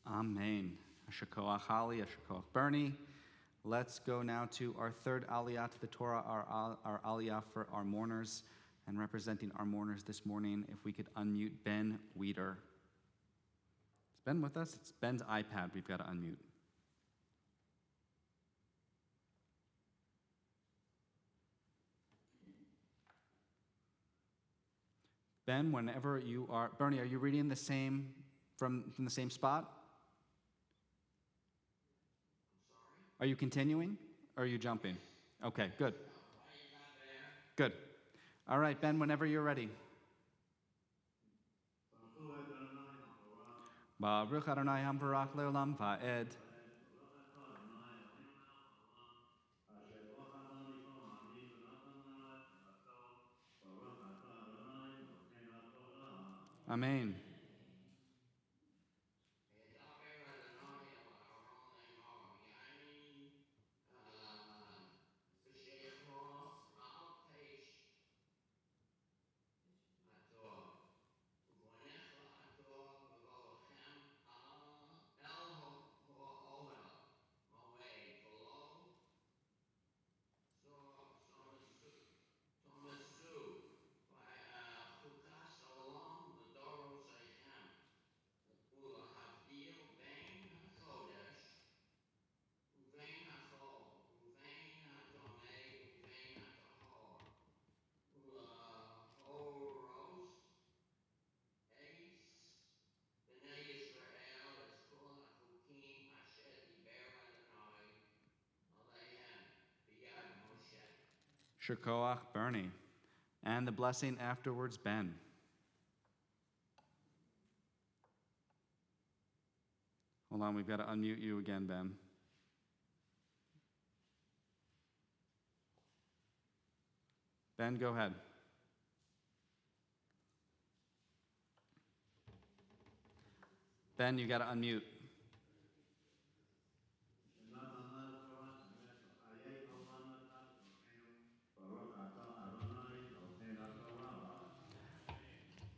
Amen. Ashakoach Holly, Ashakoach Bernie. Let's go now to our third aliyah to the Torah, our aliyah for our mourners. And representing our mourners this morning, if we could unmute Ben Weeder. Is Ben with us? It's Ben's iPad we've got to unmute. Ben, whenever you are, Bernie, are you reading the same from the same spot? Are you continuing? Or are you jumping? Okay, good. Good. All right, Ben, whenever you're ready. Baruch Adonai Hambarak Leolam Va'ed. Amen. Shakoach Bernie. And the blessing afterwards, Ben. Hold on, we've got to unmute you again, Ben. Ben, go ahead. Ben, you got to unmute.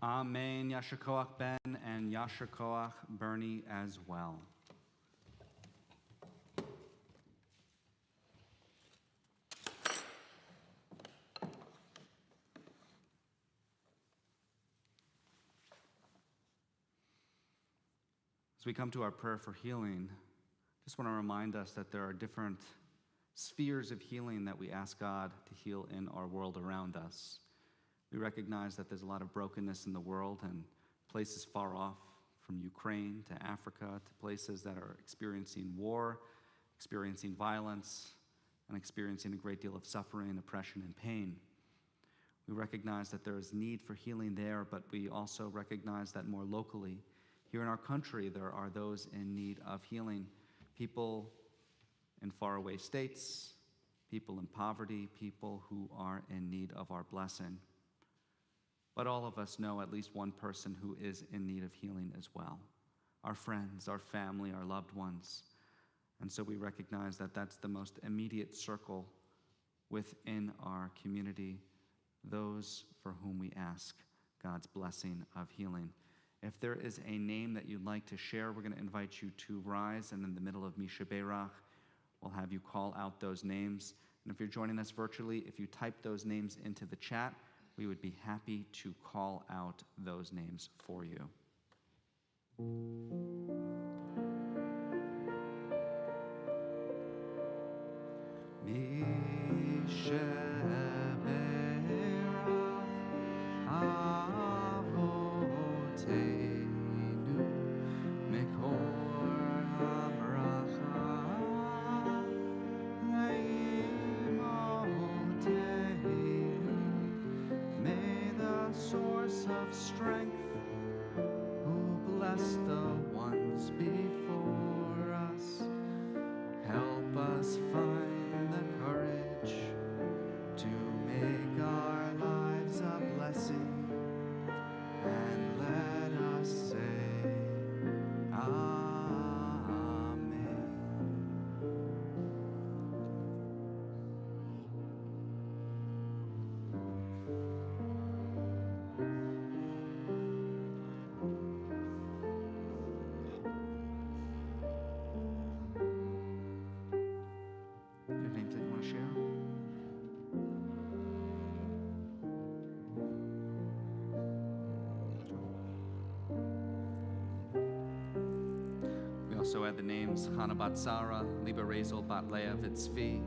Amen. Yasher Koach Ben and Yasher Koach Bernie as well. As we come to our prayer for healing, I just want to remind us that there are different spheres of healing that we ask God to heal in our world around us. We recognize that there's a lot of brokenness in the world, and places far off, from Ukraine to Africa to places that are experiencing war, experiencing violence, and experiencing a great deal of suffering, oppression, and pain. We recognize that there is need for healing there, but we also recognize that more locally, here in our country, there are those in need of healing. People in faraway states, people in poverty, people who are in need of our blessing. But all of us know at least one person who is in need of healing as well. Our friends, our family, our loved ones. And so we recognize that that's the most immediate circle within our community, those for whom we ask God's blessing of healing. If there is a name that you'd like to share, we're going to invite you to rise, and in the middle of Misha Beirach, we'll have you call out those names. And if you're joining us virtually, if you type those names into the chat, we would be happy to call out those names for you. Misha Beirach Avoteinu Mekor HaBracha Leimoteinu. May the source of strength, who bless the ones before us, help us find the courage to make our lives a blessing, and let us say, Amen. You have names that you want to share? We also add the names Hannah Bat Sarah, Liba Razel Bat Leah Vitzvi,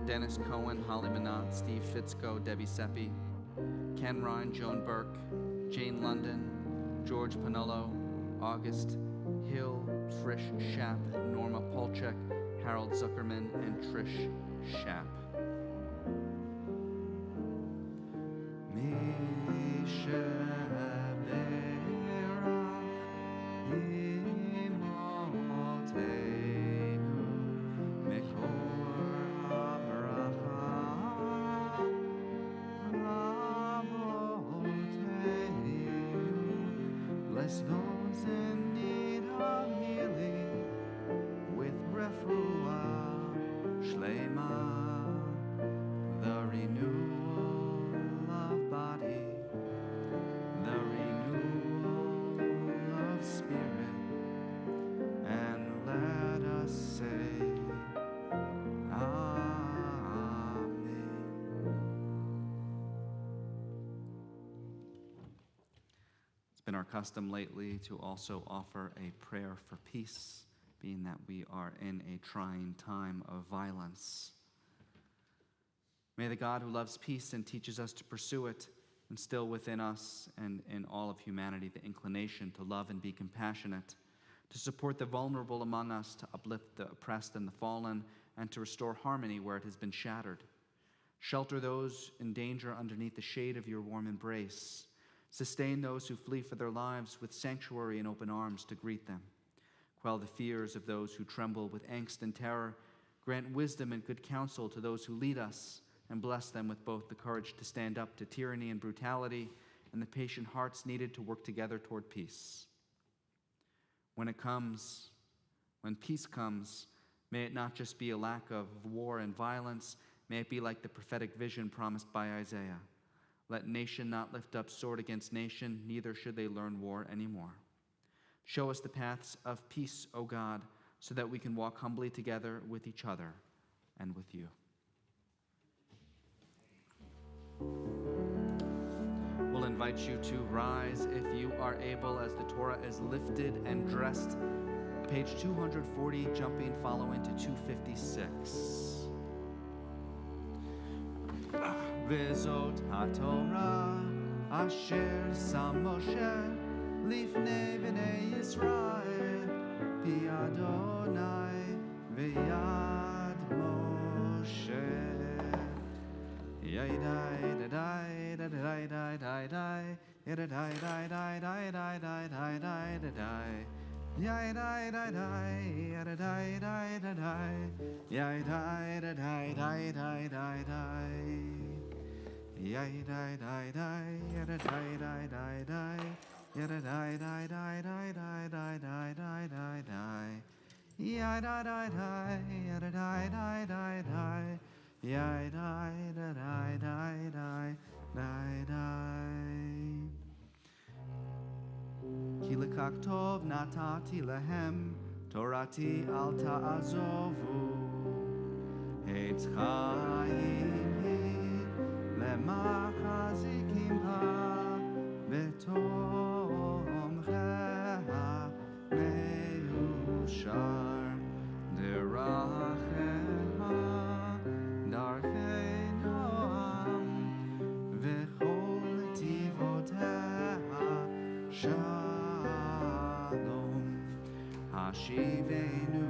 Dennis Cohen, Holly Manat, Steve Fitzko, Debbie Seppi, Ken Ryan, Joan Burke, Jane London, George Panolo, August Hill, Trish Schapp, Norma Polchek, Harold Zuckerman, and Trish Schapp. Misha Beirach Imoteinu Mekor HaBracha Avoteinu. Bless those in need of healing with refuah shlema, the renewal of body, the renewal of spirit, and let us say, Amen. It's been our custom lately to also offer a prayer for peace, being that we are in a trying time of violence. May the God who loves peace and teaches us to pursue it instill within us and in all of humanity the inclination to love and be compassionate, to support the vulnerable among us, to uplift the oppressed and the fallen, and to restore harmony where it has been shattered. Shelter those in danger underneath the shade of your warm embrace. Sustain those who flee for their lives with sanctuary and open arms to greet them. Quell the fears of those who tremble with angst and terror. Grant wisdom and good counsel to those who lead us, and bless them with both the courage to stand up to tyranny and brutality and the patient hearts needed to work together toward peace. When peace comes, may it not just be a lack of war and violence, may it be like the prophetic vision promised by Isaiah. Let nation not lift up sword against nation, neither should they learn war anymore. Show us the paths of peace, O God, so that we can walk humbly together with each other and with you. We'll invite you to rise if you are able as the Torah is lifted and dressed. Page 240, jumping, following to 256. V'zot haTorah asher sam Moshe lifnei bnei Yisrael pi Adonai v'yad Moshe. Yadai dadai dadai dadai dadai yadai dadai dadai dadai dadai dadai. Yai dai dai dai, yada dai dai dai dai, yai dai dai dai dai dai dai dai, yai dai dai dai, yada dai dai dai dai, yada dai dai dai dai dai dai dai dai dai dai, yai dai dai dai, yada dai dai dai dai, yai dai dai dai dai dai dai. Ki lekach tov natati lehem, Torati al ta'azovu. Eitz chaim hi, lemachazikim ha, betomcheha meushar, deracheha, darchei noam, v'chol tivoteha, Shalom, Hashivenu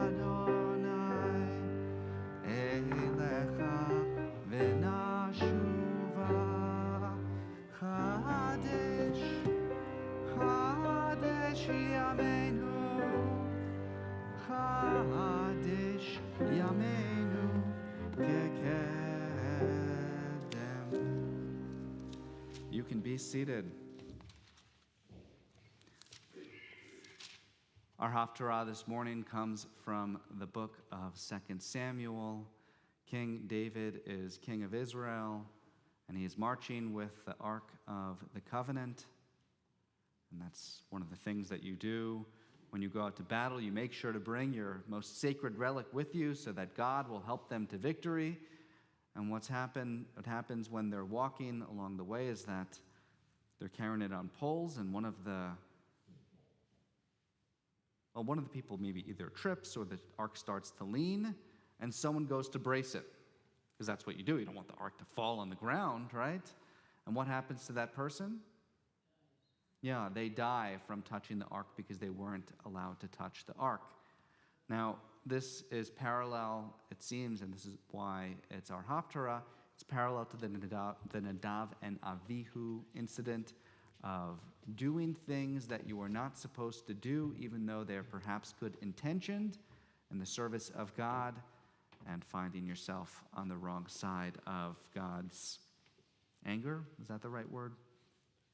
Adonai, Elecha v'nashuva, Chadesh, Chadesh Yameinu, Chadesh Yameinu, Kekedem. You can be seated. Our Haftarah this morning comes from the book of 2 Samuel. King David is king of Israel, and he is marching with the Ark of the Covenant. And that's one of the things that you do when you go out to battle. You make sure to bring your most sacred relic with you so that God will help them to victory. And what happens when they're walking along the way is that they're carrying it on poles, and one of the people maybe either trips or the ark starts to lean, and someone goes to brace it, because that's what you do. You don't want the ark to fall on the ground, right? And what happens to that person? Yeah, they die from touching the ark because they weren't allowed to touch the ark. Now, this is parallel, it seems, and this is why it's our Haftarah. It's parallel to the Nadav and Avihu incident of doing things that you are not supposed to do, even though they're perhaps good-intentioned in the service of God, and finding yourself on the wrong side of God's anger. Is that the right word?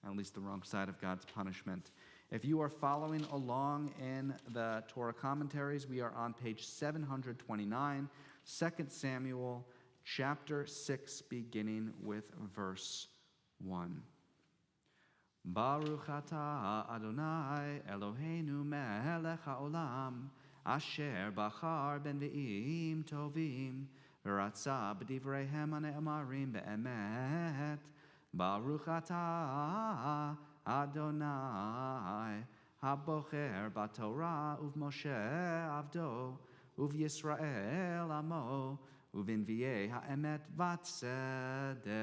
At least the wrong side of God's punishment. If you are following along in the Torah commentaries, we are on page 729, 2 Samuel chapter 6, beginning with verse 1. Baruch atah Adonai Eloheinu melech haolam, asher bachar ben ve'im tovim, v'ratza b'divreihem hane'amarim be'emet. Baruch atah Adonai habocher b'Torah u'v'Moshe avdo u'v'Yisrael amo u'v'nvi'ei ha'emet v'tzedek.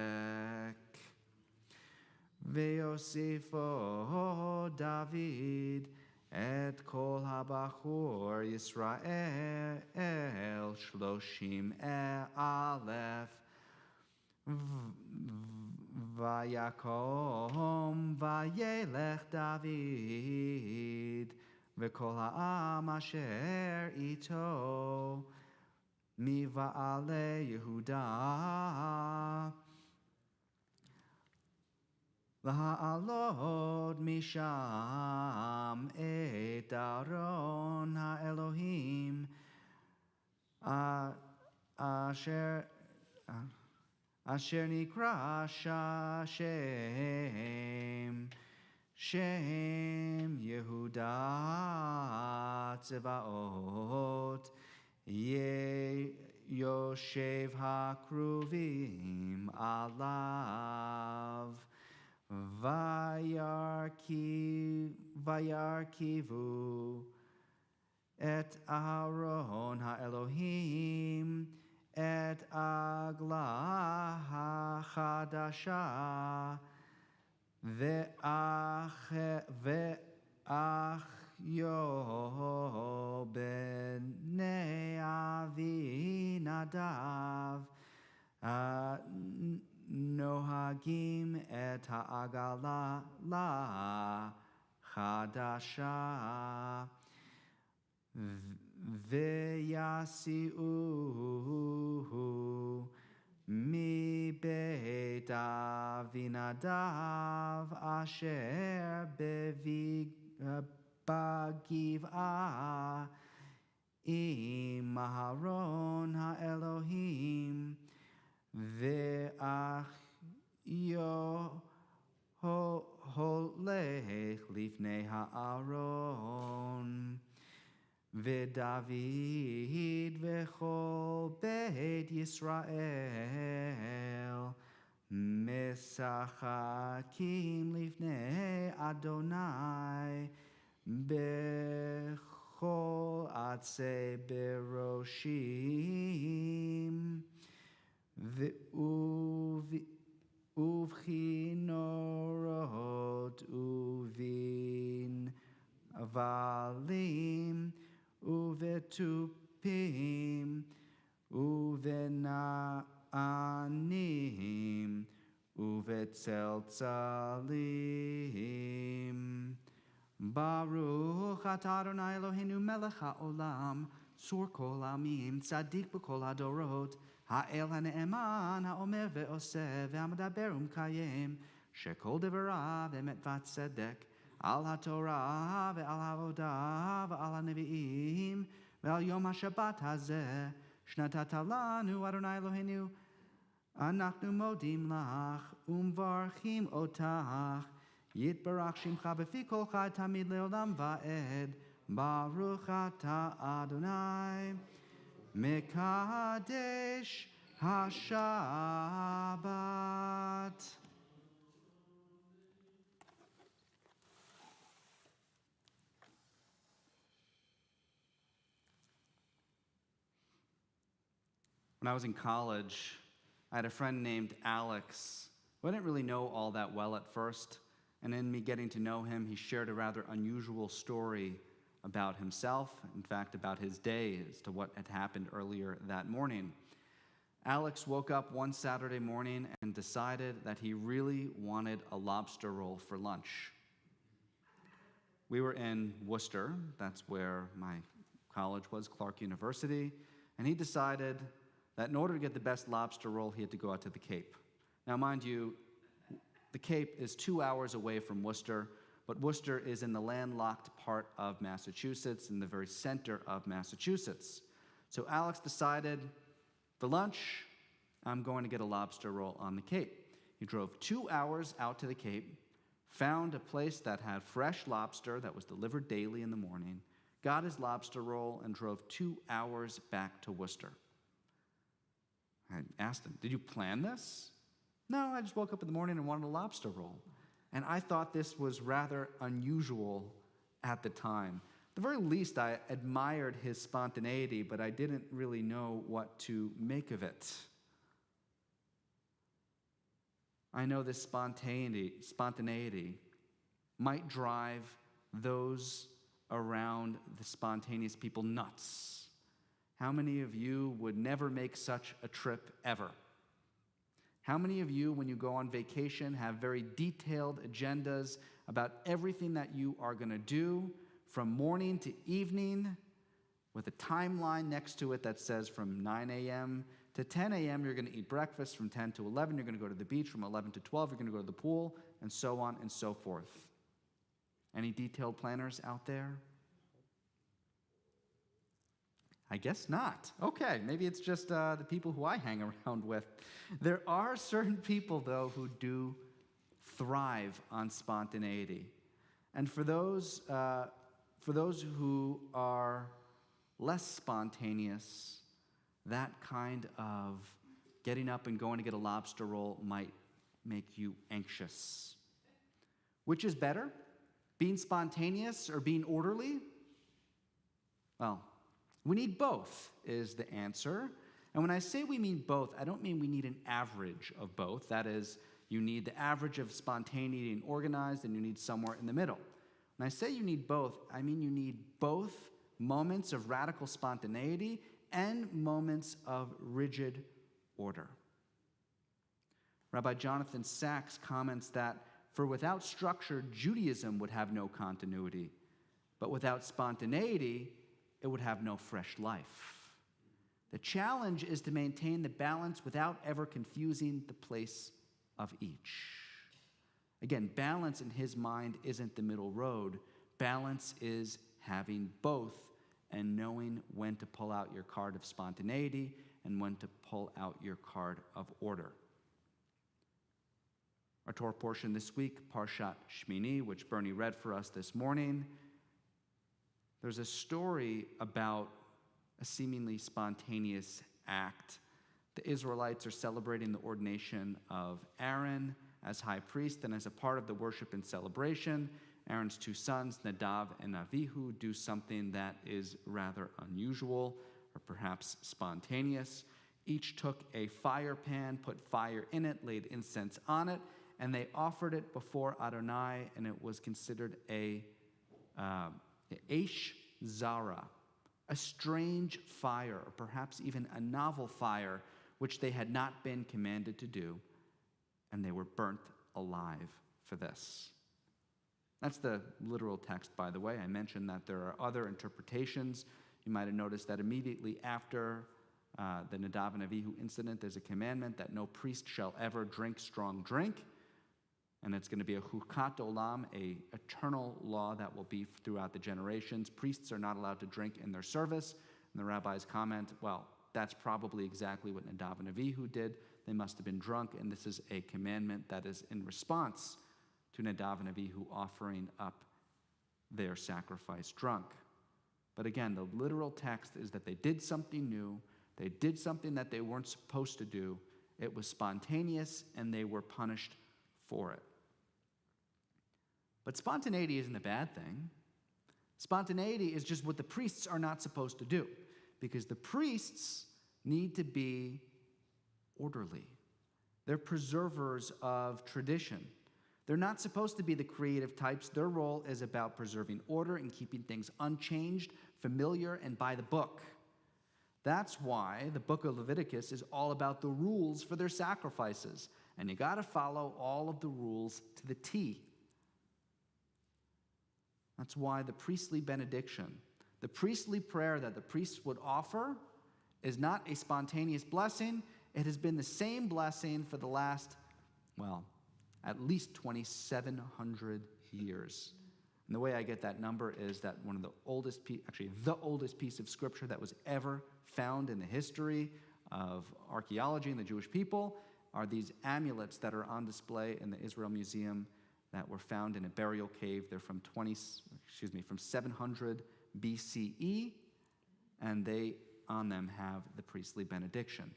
Ve'yosifo David et kol habachur Yisrael shloshim aleph ויקום וילך דוד וכל העם אשר איתו מבעלי יהודה לעלות משם את ארון האלוהים אשר נקרא שם יהודה צבאות יושב הכרובים עליו וירכיבו את אהרון האלוהים את עגלה החדשה ואחיו בני אבינדב נוהגים את העגלה החדשה ויסיעוהו מבית אבינדב אשר בגבעה עם אהרון האלוהים ואחיו הולך לפני הארון ודוד וכל בית ישראל משחקים לפני אדוני בכל עצי בראשים ובכינורות ובנבלים ובתופים ובנענים ובצלצלים. ברוך אתה אדוני אלוהינו מלך העולם, צור כל העמים, צדיק בכל הדורות, האל הנאמן, האומר ועושה, והמדבר ומקיים, שכל דבריו אמת וצדק, על התורה ועל העבודה ועל הנביאים ועל יום השבת הזה, שנתת לנו אדוני אלוהינו, אנחנו מודים לך ומברכים אותך, יתברך שמך בפי כל חי תמיד לעולם ועד, ברוך אתה אדוני מקדש השבת. When I was in college, I had a friend named Alex who I didn't really know all that well at first, and in me getting to know him, he shared a rather unusual story about himself, in fact, about his day as to what had happened earlier that morning. Alex woke up one Saturday morning and decided that he really wanted a lobster roll for lunch. We were in Worcester, that's where my college was, Clark University, and he decided that in order to get the best lobster roll, he had to go out to the Cape. Now, mind you, the Cape is 2 hours away from Worcester, but Worcester is in the landlocked part of Massachusetts, in the very center of Massachusetts. So Alex decided, for lunch, I'm going to get a lobster roll on the Cape. He drove 2 hours out to the Cape, found a place that had fresh lobster that was delivered daily in the morning, got his lobster roll, and drove 2 hours back to Worcester. I asked him, did you plan this? No, I just woke up in the morning and wanted a lobster roll. And I thought this was rather unusual at the time. At the very least, I admired his spontaneity, but I didn't really know what to make of it. I know this spontaneity might drive those around the spontaneous people nuts. How many of you would never make such a trip ever? How many of you, when you go on vacation, have very detailed agendas about everything that you are going to do from morning to evening with a timeline next to it that says from 9 a.m. to 10 a.m. you're going to eat breakfast, from 10 to 11 you're going to go to the beach, from 11 to 12 you're going to go to the pool, and so on and so forth? Any detailed planners out there? I guess not. Okay, maybe it's just the people who I hang around with. There are certain people, though, who do thrive on spontaneity. And for those who are less spontaneous, that kind of getting up and going to get a lobster roll might make you anxious. Which is better, being spontaneous or being orderly? Well, we need both, is the answer. And when I say we mean both, I don't mean we need an average of both. That is, you need the average of spontaneity and organized, and you need somewhere in the middle. When I say you need both, I mean you need both moments of radical spontaneity and moments of rigid order. Rabbi Jonathan Sachs comments that, for without structure, Judaism would have no continuity, but without spontaneity, it would have no fresh life. The challenge is to maintain the balance without ever confusing the place of each. Again, balance in his mind isn't the middle road. Balance is having both and knowing when to pull out your card of spontaneity and when to pull out your card of order. Our Torah portion this week, Parshat Shmini, which Bernie read for us this morning. There's a story about a seemingly spontaneous act. The Israelites are celebrating the ordination of Aaron as high priest, and as a part of the worship and celebration, Aaron's two sons, Nadav and Avihu, do something that is rather unusual or perhaps spontaneous. Each took a fire pan, put fire in it, laid incense on it, and they offered it before Adonai, and it was considered a Eish Zara, a strange fire, or perhaps even a novel fire, which they had not been commanded to do, and they were burnt alive for this. That's the literal text, by the way. I mentioned that there are other interpretations. You might have noticed that immediately after the Nadav and Avihu incident, there's a commandment that no priest shall ever drink strong drink. And it's going to be a chukat olam, a eternal law that will be throughout the generations. Priests are not allowed to drink in their service. And the rabbis comment, well, that's probably exactly what Nadav and Avihu did. They must have been drunk, and this is a commandment that is in response to Nadav and Avihu offering up their sacrifice drunk. But again, the literal text is that they did something new. They did something that they weren't supposed to do. It was spontaneous, and they were punished for it. But spontaneity isn't a bad thing. Spontaneity is just what the priests are not supposed to do, because the priests need to be orderly. They're preservers of tradition. They're not supposed to be the creative types. Their role is about preserving order and keeping things unchanged, familiar, and by the book. That's why the book of Leviticus is all about the rules for their sacrifices. And you got to follow all of the rules to the T. That's why the priestly benediction, the priestly prayer that the priests would offer, is not a spontaneous blessing. It has been the same blessing for the last, well, at least 2,700 years. And the way I get that number is that one of the oldest, the oldest piece of scripture that was ever found in the history of archaeology and the Jewish people are these amulets that are on display in the Israel Museum that were found in a burial cave. They're from 700 BCE, and they on them have the priestly benediction.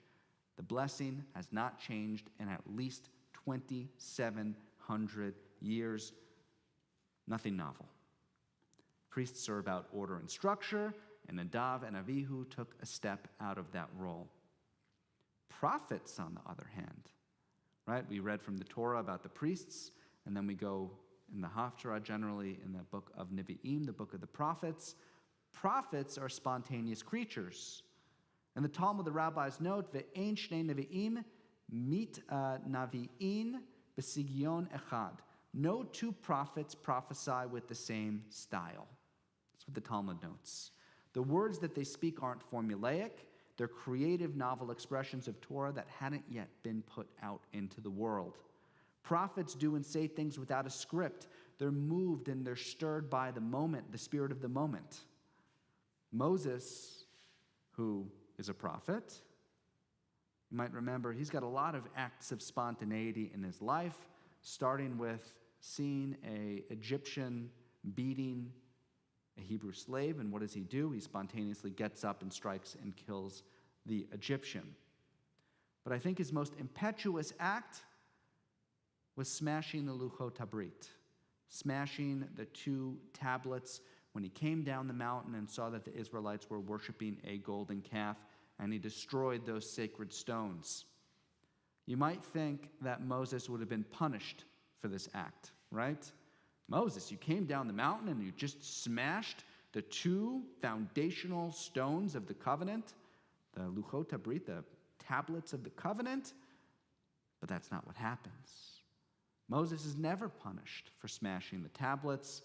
The blessing has not changed in at least 2,700 years. Nothing novel. Priests are about order and structure, and Nadav and Avihu took a step out of that role. Prophets, on the other hand, right? We read from the Torah about the priests, and then we go in the Haftarah, generally in the book of Nevi'im, the book of the prophets. Prophets are spontaneous creatures. And the Talmud, the rabbis note, Ve'ein shnei Nevi'im mit navi'in b'sigyon echad. No two prophets prophesy with the same style. That's what the Talmud notes. The words that they speak aren't formulaic. They're creative, novel expressions of Torah that hadn't yet been put out into the world. Prophets do and say things without a script. They're moved and they're stirred by the moment, the spirit of the moment. Moses, who is a prophet, you might remember he's got a lot of acts of spontaneity in his life, starting with seeing an Egyptian beating a Hebrew slave, and what does he do? He spontaneously gets up and strikes and kills the Egyptian. But I think his most impetuous act was smashing the Luchot Tabrit, smashing the 2 tablets when he came down the mountain and saw that the Israelites were worshiping a golden calf, and he destroyed those sacred stones. You might think that Moses would have been punished for this act, right? Moses, you came down the mountain and you just smashed the 2 foundational stones of the covenant, the Luchot Tabrit, the tablets of the covenant, but that's not what happens. Moses is never punished for smashing the tablets.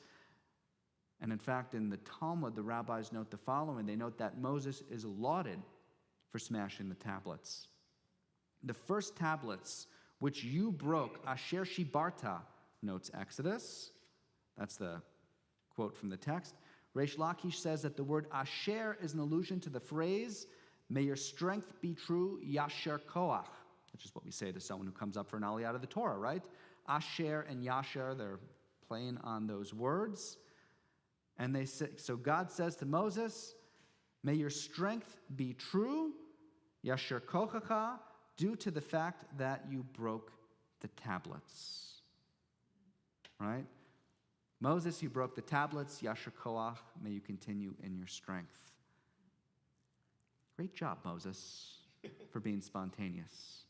And in fact, in the Talmud, the rabbis note the following. They note that Moses is lauded for smashing the tablets. The first tablets which you broke, asher shibarta, notes Exodus. That's the quote from the text. Reish Lakish says that the word asher is an allusion to the phrase, may your strength be true, yasher koach, which is what we say to someone who comes up for an aliyah out of the Torah, right? Asher and yasher, they're playing on those words. And they say, so God says to Moses, may your strength be true, yasher kochacha, due to the fact that you broke the tablets. Right? Moses, you broke the tablets, yasher koach, may you continue in your strength. Great job, Moses, for being spontaneous.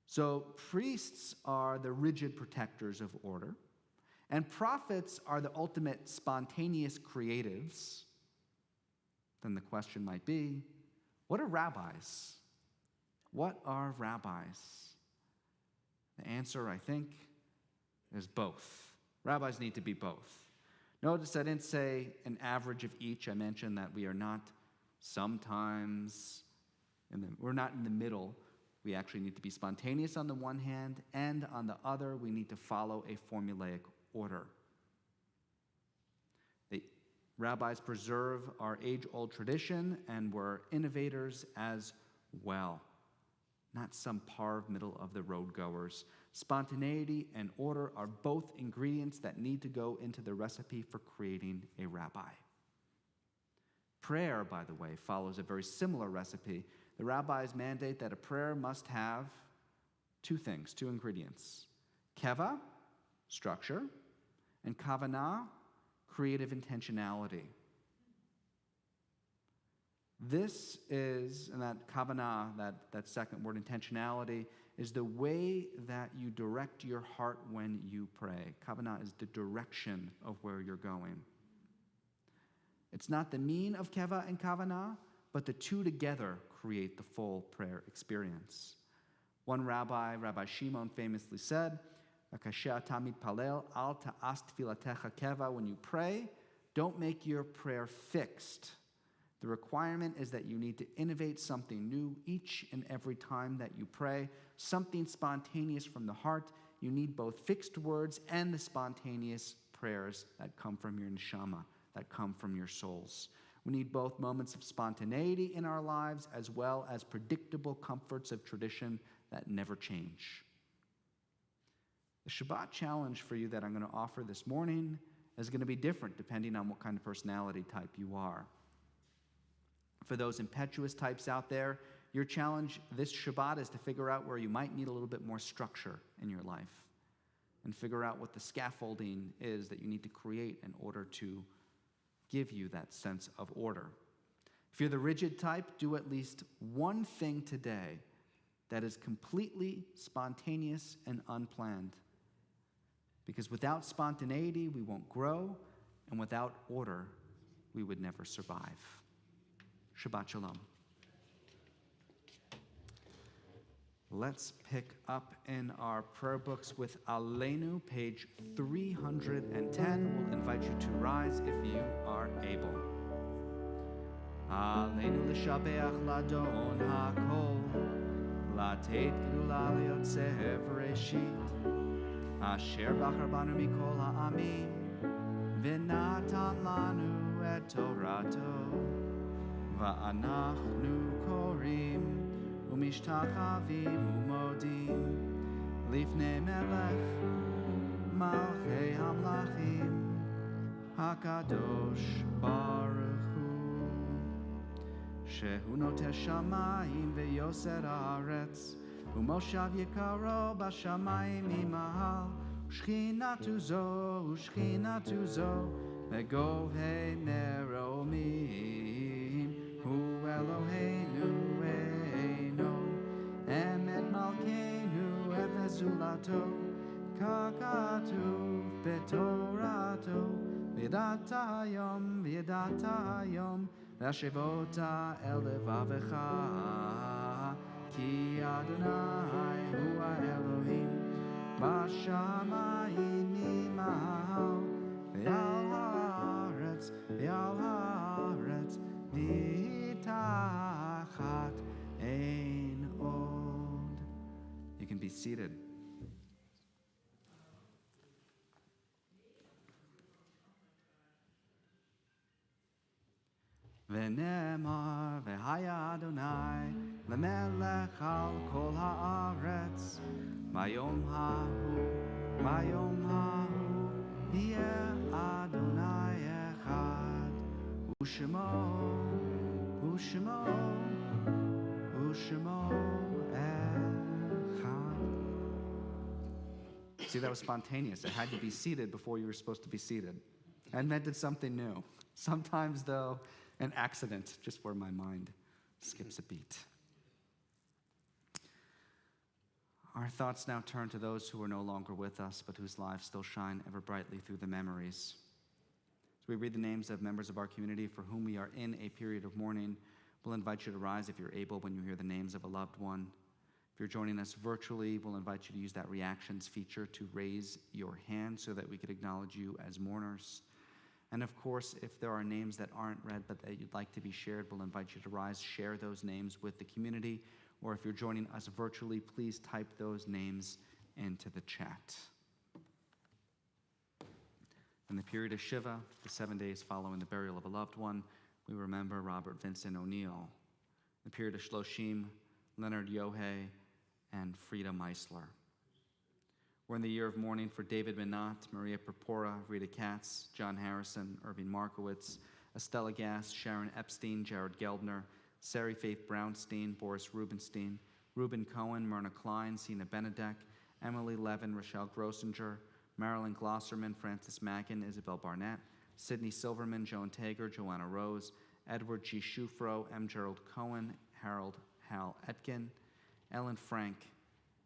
So priests are the rigid protectors of order, and prophets are the ultimate spontaneous creatives. Then the question might be, what are rabbis? What are rabbis? The answer, I think, is both. Rabbis need to be both. Notice I didn't say an average of each. I mentioned that we are not sometimes, we're not in the middle. We actually need to be spontaneous on the one hand, and on the other, we need to follow a formulaic order. The rabbis preserve our age-old tradition and were innovators as well, not some parved middle-of-the-road goers. Spontaneity and order are both ingredients that need to go into the recipe for creating a rabbi. Prayer, by the way, follows a very similar recipe. The rabbis mandate that a prayer must have 2 things, 2 ingredients. Keva, structure, and kavanah, creative intentionality. This is, and that kavanah, that second word, intentionality, is the way that you direct your heart when you pray. Kavanah is the direction of where you're going. It's not the mean of keva and kavanah, but the 2 together create the full prayer experience. One rabbi, Rabbi Shimon, famously said, tamid palel al ta'as tfilatecha keva. When you pray, don't make your prayer fixed. The requirement is that you need to innovate something new each and every time that you pray, something spontaneous from the heart. You need both fixed words and the spontaneous prayers that come from your neshama, that come from your souls. We need both moments of spontaneity in our lives as well as predictable comforts of tradition that never change. The Shabbat challenge for you that I'm going to offer this morning is going to be different depending on what kind of personality type you are. For those impetuous types out there, your challenge this Shabbat is to figure out where you might need a little bit more structure in your life and figure out what the scaffolding is that you need to create in order to give you that sense of order. If you're the rigid type, do at least one thing today that is completely spontaneous and unplanned. Because without spontaneity, we won't grow, and without order, we would never survive. Shabbat Shalom. Let's pick up in our prayer books with Aleinu, page 310. We'll invite you to rise if you are able. Aleinu l'shabeach ladon hakol, לתת גדולה ליוצר בראשית, אשר בחר בנו מכל העמים, ונתן לנו את תורתו, ואנחנו קוראים ומשתחווים ומודים לפני מלך מלכי המלכים, הקדוש ברוך הוא, שהוא נוטה שמיים ויוסר הארץ, ומושב יקרו בשמיים ממעל, ושכינתו זו בגובה מרומים, הוא אלוהינו אינו אמת מלכנו וזולתו, ככתוב בתורתו, וידעת היום להשבות אל לבבך, כי אדוני הוא האלוהים בשמיים ממעל, ועל הארץ מתחת אין עוד. You can be seated. ונאמר, והיה אדוני למלך על כל הארץ, ביום ההוא יהיה אדוני אחד, ושמו אחד. See, that was spontaneous. It had to be seated before you were supposed to be seated. I invented something new. Sometimes, though, an accident, just where my mind skips a beat. Our thoughts now turn to those who are no longer with us, but whose lives still shine ever brightly through the memories. As we read the names of members of our community for whom we are in a period of mourning, we'll invite you to rise if you're able when you hear the names of a loved one. If you're joining us virtually, we'll invite you to use that reactions feature to raise your hand so that we could acknowledge you as mourners. And of course, if there are names that aren't read but that you'd like to be shared, we'll invite you to rise, share those names with the community. Or if you're joining us virtually, please type those names into the chat. In the period of Shiva, the 7 days following the burial of a loved one, we remember Robert Vincent O'Neill. In the period of Shloshim, Leonard Yohe and Frida Meisler. We're in the year of mourning for David Minot, Maria Purpura, Rita Katz, John Harrison, Irving Markowitz, Estella Gass, Sharon Epstein, Jared Geldner, Sari Faith Brownstein, Boris Rubenstein, Reuben Cohen, Myrna Klein, Sina Benedek, Emily Levin, Rochelle Grossinger, Marilyn Glosserman, Francis Mackin, Isabel Barnett, Sydney Silverman, Joan Tager, Joanna Rose, Edward G. Shufro, M. Gerald Cohen, Harold Hal Etkin, Ellen Frank,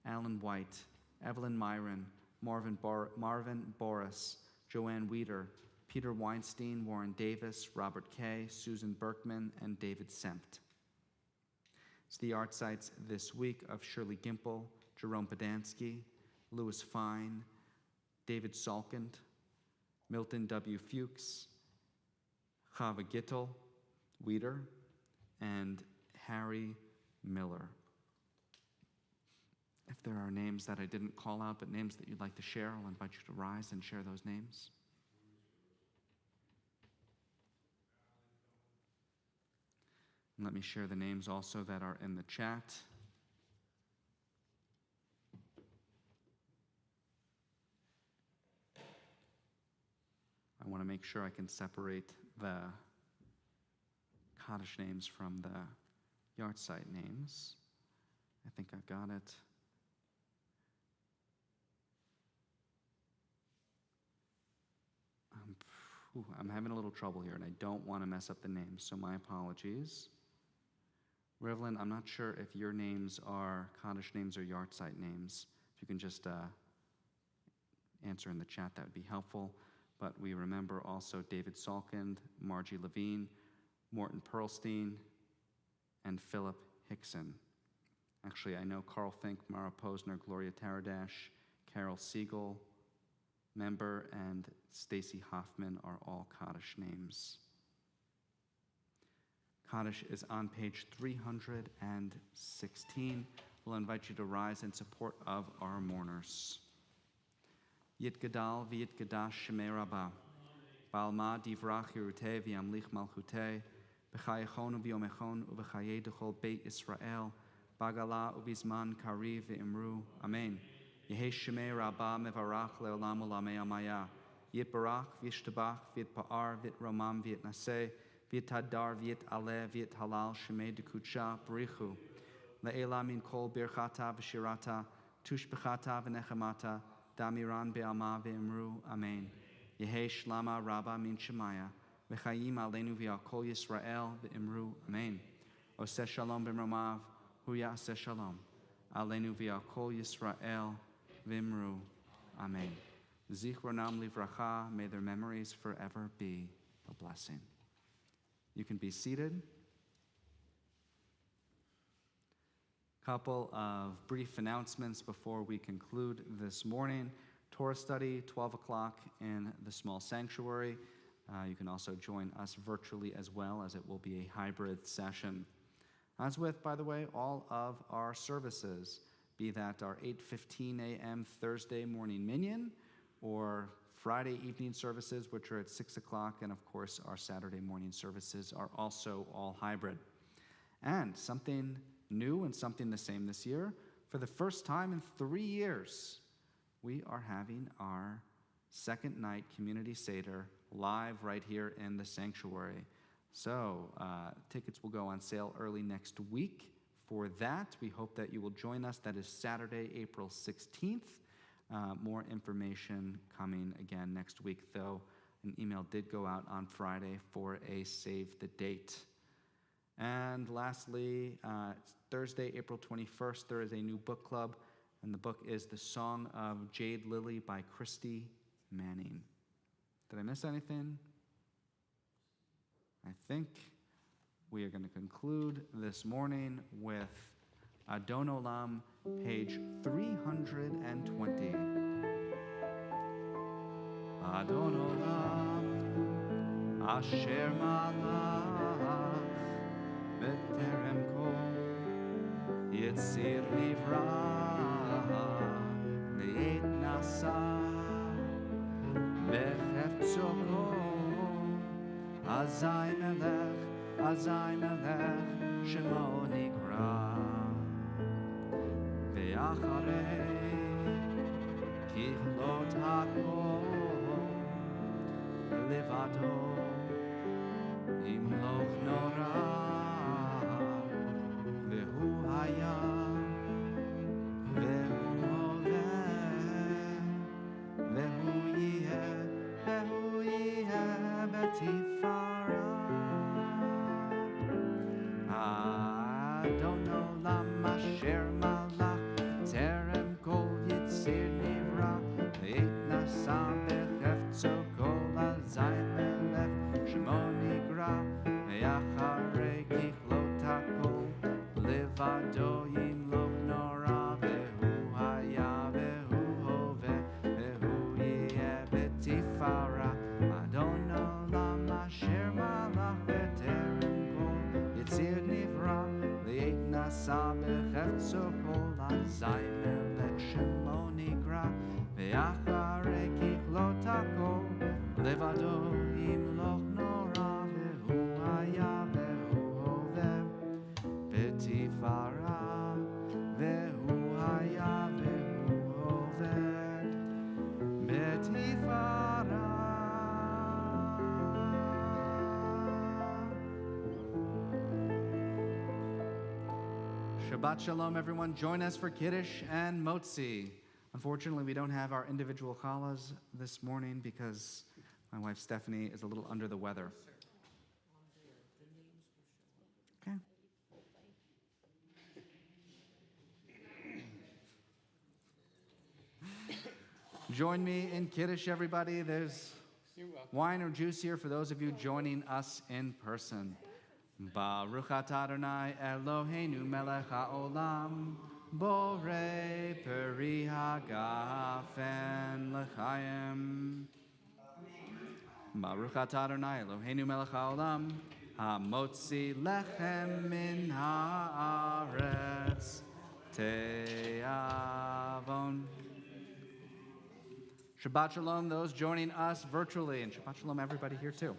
Alan White, Evelyn Myron, Marvin Boris, Joanne Weeder, Peter Weinstein, Warren Davis, Robert Kay, Susan Berkman, and David Sempt. It's the art sites this week of Shirley Gimple, Jerome Podansky, Louis Fine, David Salkand, Milton W. Fuchs, Chava Gittel, Weeder, and Harry Miller. If there are names that I didn't call out, but names that you'd like to share, I'll invite you to rise and share those names. And let me share the names also that are in the chat. I want to make sure I can separate the Kaddish names from the yahrzeit names. I think I've got it. I'm having a little trouble here, and I don't want to mess up the names, so my apologies. Rivlin, I'm not sure if your names are Kaddish names or yahrzeit names. If you can just answer in the chat, that would be helpful. But we remember also David Salkand, Margie Levine, Morton Pearlstein, and Philip Hickson. Actually, I know Carl Fink, Mara Posner, Gloria Taradash, Carol Siegel, member, and Stacy Hoffman are all Kaddish names. Kaddish is on page 316. We'll invite you to rise in support of our mourners. Yitgadal v'yitgadash shemei Rabbah, ba'alma divrach yeruteh v'yamlich malchuteh, b'chayechon u'v'yomechon u'v'chayei d'chol beit Yisrael, b'agala u'v'zman kariv v'imru. Amen. Yehei shemei Rabbah mevarach le'olam u'lamei amaya, yitbarach v'yishtabach v'yitpa'ar v'yitromam v'yitnaseh, v'yitadar v'yitaleh v'yithalal shemei d'kudsha b'richu. Le'ela min kol birchata v'shirata, tushbechata v'nechemata, damiran be'alma ve'imru. Amen. Yehei shlama rabba min shemaya, v'chayim aleinu v'yakol Yisrael ve'imru. Amen. Oseh shalom b'mromav, hu ya'aseh shalom. Aleinu v'yakol Yisrael ve'imru. Amen. Zichronam livracha, may their memories forever be a blessing. You can be seated. Couple of brief announcements before we conclude this morning. Torah study, 12 o'clock in the small sanctuary. You can also join us virtually as well, as it will be a hybrid session. As with, by the way, all of our services, be that our 8:15 a.m. Thursday morning minyan, or Friday evening services, which are at 6 o'clock, and of course our Saturday morning services are also all hybrid. And something new and something the same this year, for the first time in 3 years, we are having our second night community Seder live right here in the sanctuary. So tickets will go on sale early next week. For that, we hope that you will join us. That is Saturday, April 16th. More information coming again next week, though an email did go out on Friday for a save the date. And lastly, Thursday, April 21st, there is a new book club, and the book is The Song of Jade Lily by Christy Manning. Did I miss anything? I think we are going to conclude this morning with Adon Olam, page 320. Adon Olam, Asher Malach, B'terem Kol, Yitzir Nivra, Le'et Nasa, B'chefzo Kol, Azai Melech, Shemo Nikra, Ve'acharei, Kichlot HaKol, Levado, Imloch Nora, Vehu Hayam, Vehu Hoveh, Vehu Yeh Betifara. Adon Olam Asher Malach, Terem Kol Yitzir Nivra, Le'et Nasa B'chefzo Kol Azai Melech Shemo Nigra, Ve'acharei Kichlot HaKol, Levado Yimloch Nora, Vehu Haya, Vehu Hoveh, Vehu Yeh Betifara. Adon Olam Asher Malach, B'terem Kol Yitzir Nivra, Le'et Nasa B'chefzo Kol Azai Melech Shemo Nigra, Ve'acharei Kichlot HaKol, Levado Yimloch Nora, Vehu Haya, Vehu Hoveh, Betifara, Vehu Haya, Vehu Hoveh, Betifara. Shabbat Shalom, everyone. Join us for Kiddush and Motzi. Unfortunately, we don't have our individual challahs this morning because my wife Stephanie is a little under the weather. Okay. Join me in Kiddush, everybody. There's wine or juice here for those of you joining us in person. Baruch atah Adonai Eloheinu melech haolam, borei peri hagafen l'chaim. Baruch atah Adonai Eloheinu melech haolam, hamotzi lechem min haaretz te'avon. Shabbat shalom, those joining us virtually, and Shabbat shalom, everybody here too.